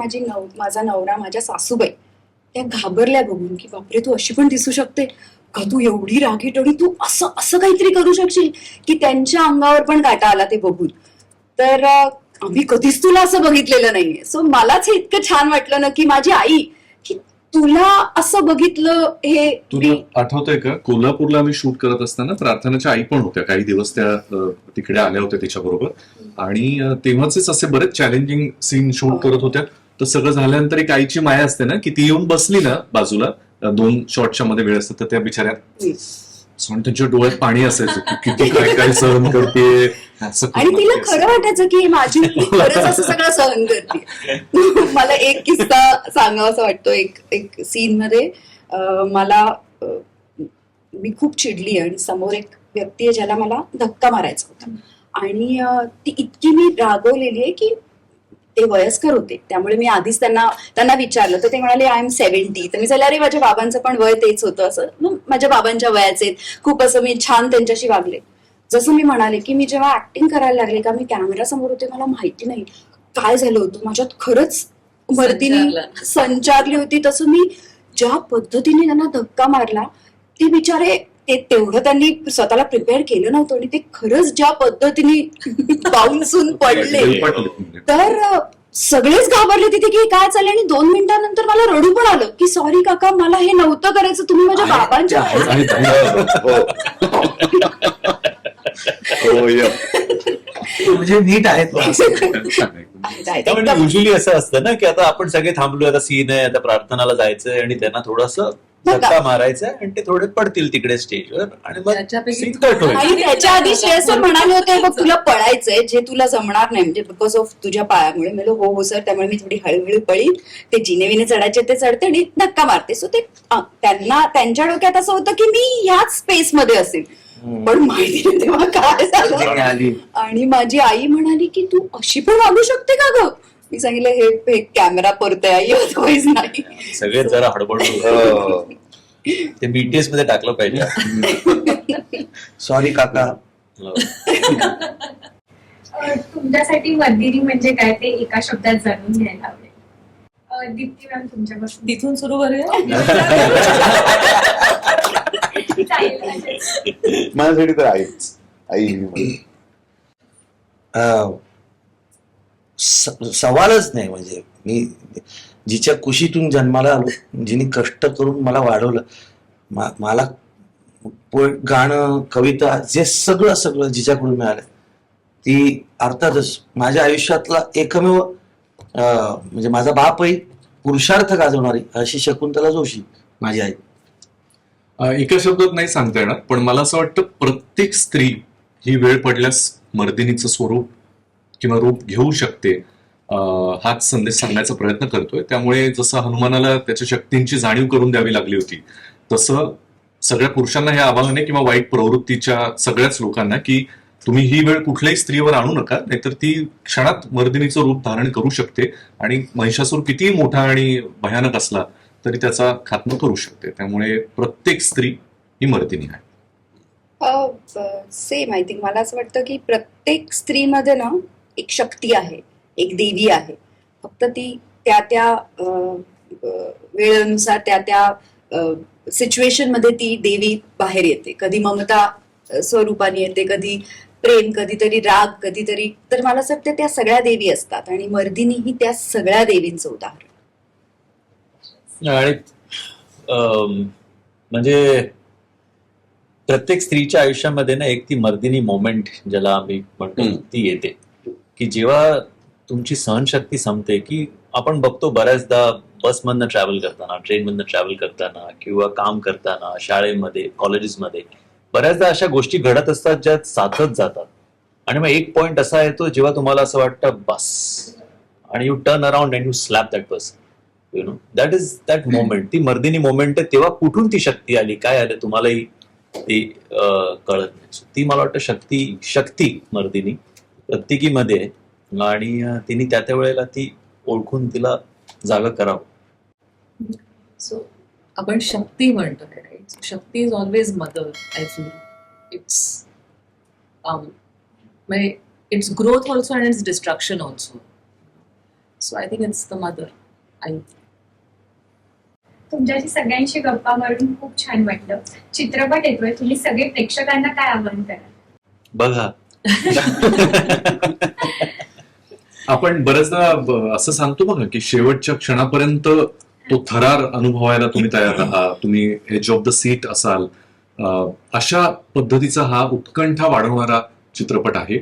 माझा नवरा, माझ्या सासूबाई त्या घाबरल्या बघून की बापरे तू अशी पण दिसू शकते का, तू एवढी रागीट आणि तू असं असं काहीतरी करू शकशील, की त्यांच्या अंगावर पण काटा आला ते बघून. तर आम्ही कधीच तुला असं बघितलेलं नाहीये. सो मलाच हे इतकं छान वाटलं ना की माझी आई, की तुला असं बघितलं. हे तुला आठवतंय का कोल्हापूरला आम्ही शूट करत असताना प्रार्थनाच्या आई पण होत्या, काही दिवस त्या तिकडे आल्या होत्या तिच्याबरोबर. आणि तेव्हाचेच असे बरेच चॅलेंजिंग सीन शूट करत होत्या. तर सगळं झाल्यानंतर एक आईची माया असते ना की ती येऊन बसली ना बाजूला, 2 शॉटच्या मध्ये वेळ असतात, तर त्या बिचाऱ्या त्यांच्या डोळ्यात पाणी असायचं की किती काय काय सहन करते. आणि तिला खरं वाटायचं की माझी मुलगी खरंच असं सगळं सहन करते. मला एक किस्सा सांगावासा वाटतो. एक सीन मध्ये मला मी खूप चिडली आणि समोर एक व्यक्ती आहे ज्याला मला धक्का मारायचा होता आणि ती इतकी मी रागवलेली आहे की ते वयस्कर होते, त्यामुळे मी आधीच त्यांना विचारलं तर ते म्हणाले आय एम 70. तर मी झालं अरे माझ्या बाबांचं पण वय तेच होतं, असं माझ्या बाबांच्या वयाचे. खूप असं मी छान त्यांच्याशी वागले. जसं मी म्हणाले की मी जेव्हा ऍक्टिंग करायला लागले का मी कॅमेरा समोर होते, मला माहिती नाही काय झालं होतं माझ्यात, खरंच मर्दीने संचारली होती. तसं मी ज्या पद्धतीने त्यांना धक्का मारला, ते बिचारे तेवढं त्यांनी स्वतःला प्रिपेअर केलं नव्हतं आणि ते खरंच ज्या पद्धतीने बाउन्सून पडले तर सगळेच घाबरले तिथे की काय चाललंय. आणि 2 मिनिटांनंतर मला रडू पण आलं की सॉरी काका, मला हे नव्हतं करायचं, तुम्ही माझ्या बाबांच्या म्हणजे नीट आहेत. युजली असं असतं ना की आता आपण सगळे थांबलोय, आता सीन आहे, आता प्रार्थनाला जायचंय आणि त्यांना थोडंसं धक्का मारायचा आणि ते थोडे पडतील तिकडे स्टेजवर आणि मग scene cut होईल. आणि त्याच्या आधी श्रेयस सर म्हणाले होते बघ तुला पळायचंय, जे तुला जमणार नाही म्हणजे बिकॉज ऑफ तुझ्या पायामुळे. मी हो सर, त्यामुळे मी थोडी हळूहळू पळीन, ते जिने विने चढायचे ते चढते आणि धक्का मारते. सो ते त्यांच्या डोक्यात असं होतं की मी ह्याच स्पेस मध्ये असेल. पण माहिती नाही तेव्हा काय झालं. आणि माझी आई म्हणाली की तू अशी पण वागू शकते का ग. मी सांगितलं हे कॅमेरा परत आहे, अदरवाईज नाही. सगळे जरा हडबड ते बीटीएस मध्ये टाकलं पाहिजे. सॉरी काका. तुमच्यासाठी वर्दिनी म्हणजे काय ते एका शब्दात जाणून घ्यायला आवडेल. दीप्ती मॅम तुमच्यापासून तिथून सुरू करूया. माझ्यासाठी तर आईच आई. सवालच नाही. म्हणजे मी जिच्या कुशीतून जन्माला आलो, जिने कष्ट करून मला वाढवलं, मला गाणं, कविता, जे सगळं जिच्याकडून मिळालं, ती अर्थातच माझ्या आयुष्यातला एकमेव म्हणजे माझा बापही पुरुषार्थ गाजवणारी अशी शकुंतला जोशी माझी आई. एका शब्दात नाही सांगता येणार, पण मला असं वाटतं प्रत्येक स्त्री ही वेळ पडल्यास मर्दिनीचं स्वरूप किंवा रूप घेऊ शकते, हाच संदेश सांगण्याचा प्रयत्न करतोय. त्यामुळे जसं हनुमानाला त्याच्या शक्तींची जाणीव करून द्यावी लागली होती, तसं सगळ्या पुरुषांना हे आवाहन आहे किंवा वाईट प्रवृत्तीच्या सगळ्याच लोकांना की तुम्ही ही वेळ कुठल्याही स्त्रीवर आणू नका, नाहीतर ती क्षणात मर्दिनीचं रूप धारण करू शकते आणि महिषासूर कितीही मोठा आणि भयानक असला तरी त्याचा खात्मा करू शकते. त्यामुळे प्रत्येक स्त्री ही मर्दिनी आहे. सेम आय थिंक मला असं वाटतं की प्रत्येक स्त्रीमध्ये ना एक शक्ती आहे, एक देवी आहे. फक्त ती त्या वेळेनुसार त्या सिच्युएशन मध्ये ती देवी बाहेर येते. कधी ममता स्वरूपाने येते, कधी प्रेम, कधीतरी राग, कधीतरी. तर मला असं वाटतं त्या सगळ्या देवी असतात आणि मर्दिनी ही त्या सगळ्या देवींचं उदाहरण. आणि म्हणजे प्रत्येक स्त्रीच्या आयुष्यामध्ये ना एक ती मर्दिनी मोमेंट ज्याला आम्ही म्हणतो ती येते की जेव्हा तुमची सहनशक्ती संपते, की आपण बघतो बऱ्याचदा बसमधनं ट्रॅव्हल करताना, ट्रेनमधनं ट्रॅव्हल करताना किंवा काम करताना, शाळेमध्ये, कॉलेजेसमध्ये बऱ्याचदा अशा गोष्टी घडत असतात ज्यात साथत जातात. आणि मग एक पॉइंट असा येतो जेव्हा तुम्हाला असं वाटतं बस, आणि you turn around and you slap that person. You know that is that moment. ती मर्दिनी मोमेंट आहे. तेव्हा कुठून ती शक्ती आली, काय आलं तुम्हालाही ती कळत नाही. So, ती मला वाटतं शक्ती मर्दिनी प्रत्येकीमध्ये आहे. आणि तिने त्या वेळेला ती ओळखून तिला जागा करावं. सो आपण शक्ती म्हणतोय, right? Shakti is always mother. I feel it's म्हणजे it's growth also and it's destruction also. So I think it's the mother. आई. तुमच्याशी सगळ्यांशी गप्पा मारून खूप छान वाटलं. चित्रपट येतोय, तुम्ही सगळे प्रेक्षकांना काय आवाहन कराल? बघा. आपण बऱ्याचदा असं सांगतो बघा की शेवटच्या क्षणापर्यंत तो थरार अनुभवायला तुम्ही तयार आहात, तुम्ही एज ऑफ द सीट असाल. अशा पद्धतीचा हा उत्कंठा वाढवणारा चित्रपट आहे.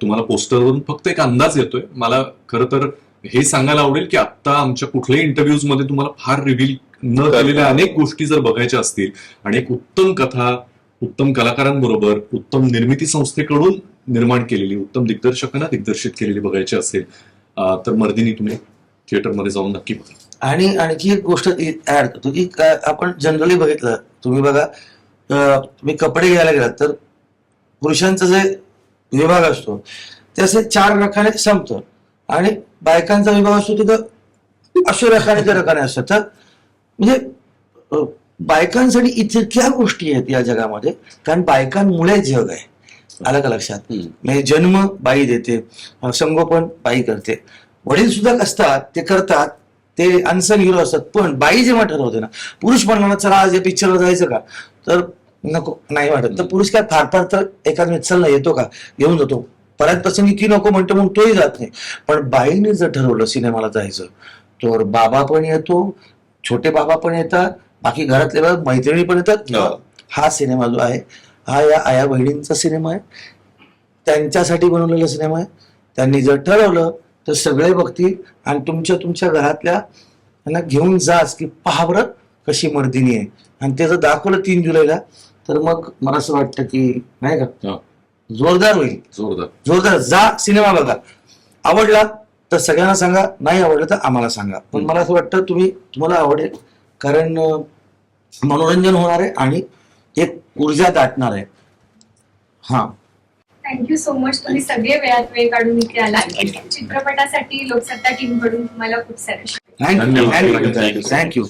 तुम्हाला पोस्टरवरून फक्त एक अंदाज येतोय. मला खरं तर हे सांगायला आवडेल की आता आमच्या कुठल्याही इंटरव्ह्यूज मध्ये तुम्हाला फार रिव्हील न केलेल्या अनेक गोष्टी जर बघायच्या असतील आणि एक उत्तम कथा, उत्तम कलाकारांबरोबर, उत्तम निर्मिती संस्थेकडून निर्माण केलेली, उत्तम दिग्दर्शकांना दिग्दर्शित केलेली बघायची असेल तर मर्दिनी तुम्ही थिएटरमध्ये जाऊन नक्की बघा. आणि आणखी एक गोष्ट ऍड करतो की आपण जनरली बघितलं, तुम्ही बघा, तुम्ही कपडे घ्यायला गेलात तर पुरुषांचा जे विभाग असतो ते असे 4 रकाने संपतं आणि बायकांचा विभाग असतो तिथं अशा रकाने असतात. तर म्हणजे बायकांसाठी इतक्या गोष्टी आहेत या जगामध्ये, कारण बायकांमुळे जग आहे. आलं का लक्षात? म्हणजे जन्म बाई देते, संगोपन बाई करते, वडील सुद्धा असतात ते करतात, ते अनसन हिरो असतात. पण बाई जेव्हा ठरवते ना, पुरुष म्हणणार चला आज या पिक्चरला जायचं का, तर नको, नाही वाटत. तर पुरुष काय फार फार तर एखाद मिक्सरला येतो का, घेऊन जातो. बऱ्याच प्रसंगी की नको म्हणतो म्हणून तोही जात नाही. पण बाईने जर ठरवलं सिनेमाला जायचं तर बाबा पण येतो, छोटे बाबा पण येतात, बाकी घरातले मैत्रिणी पण येतात. हा सिनेमा जो आहे हा या आया बहिणींचा सिनेमा आहे, त्यांच्यासाठी बनवलेला सिनेमा आहे. त्यांनी जर ठरवलं तर सगळे बघतील आणि तुमच्या घरातल्या त्यांना घेऊन जास की पहा बरं कशी मर्दिनी आहे. आणि ते जर दाखवलं 3 जुलैला तर मग मला असं वाटतं की नाही का जोरदार होईल. जोरदार जा, सिनेमा बघा. आवडला तर सगळ्यांना सांगा, नाही आवडलं तर आम्हाला सांगा. पण मला असं वाटतं तुम्हाला आवडेल, कारण मनोरंजन होणार आहे आणि एक ऊर्जा दाटणार आहे. हा, थँक्यू सो मच. तुम्ही सगळे वेळात वेळ काढून इथे आला. चित्रपटासाठी लोकसत्ता टीम कडून तुम्हाला खूप सारे थँक्यू.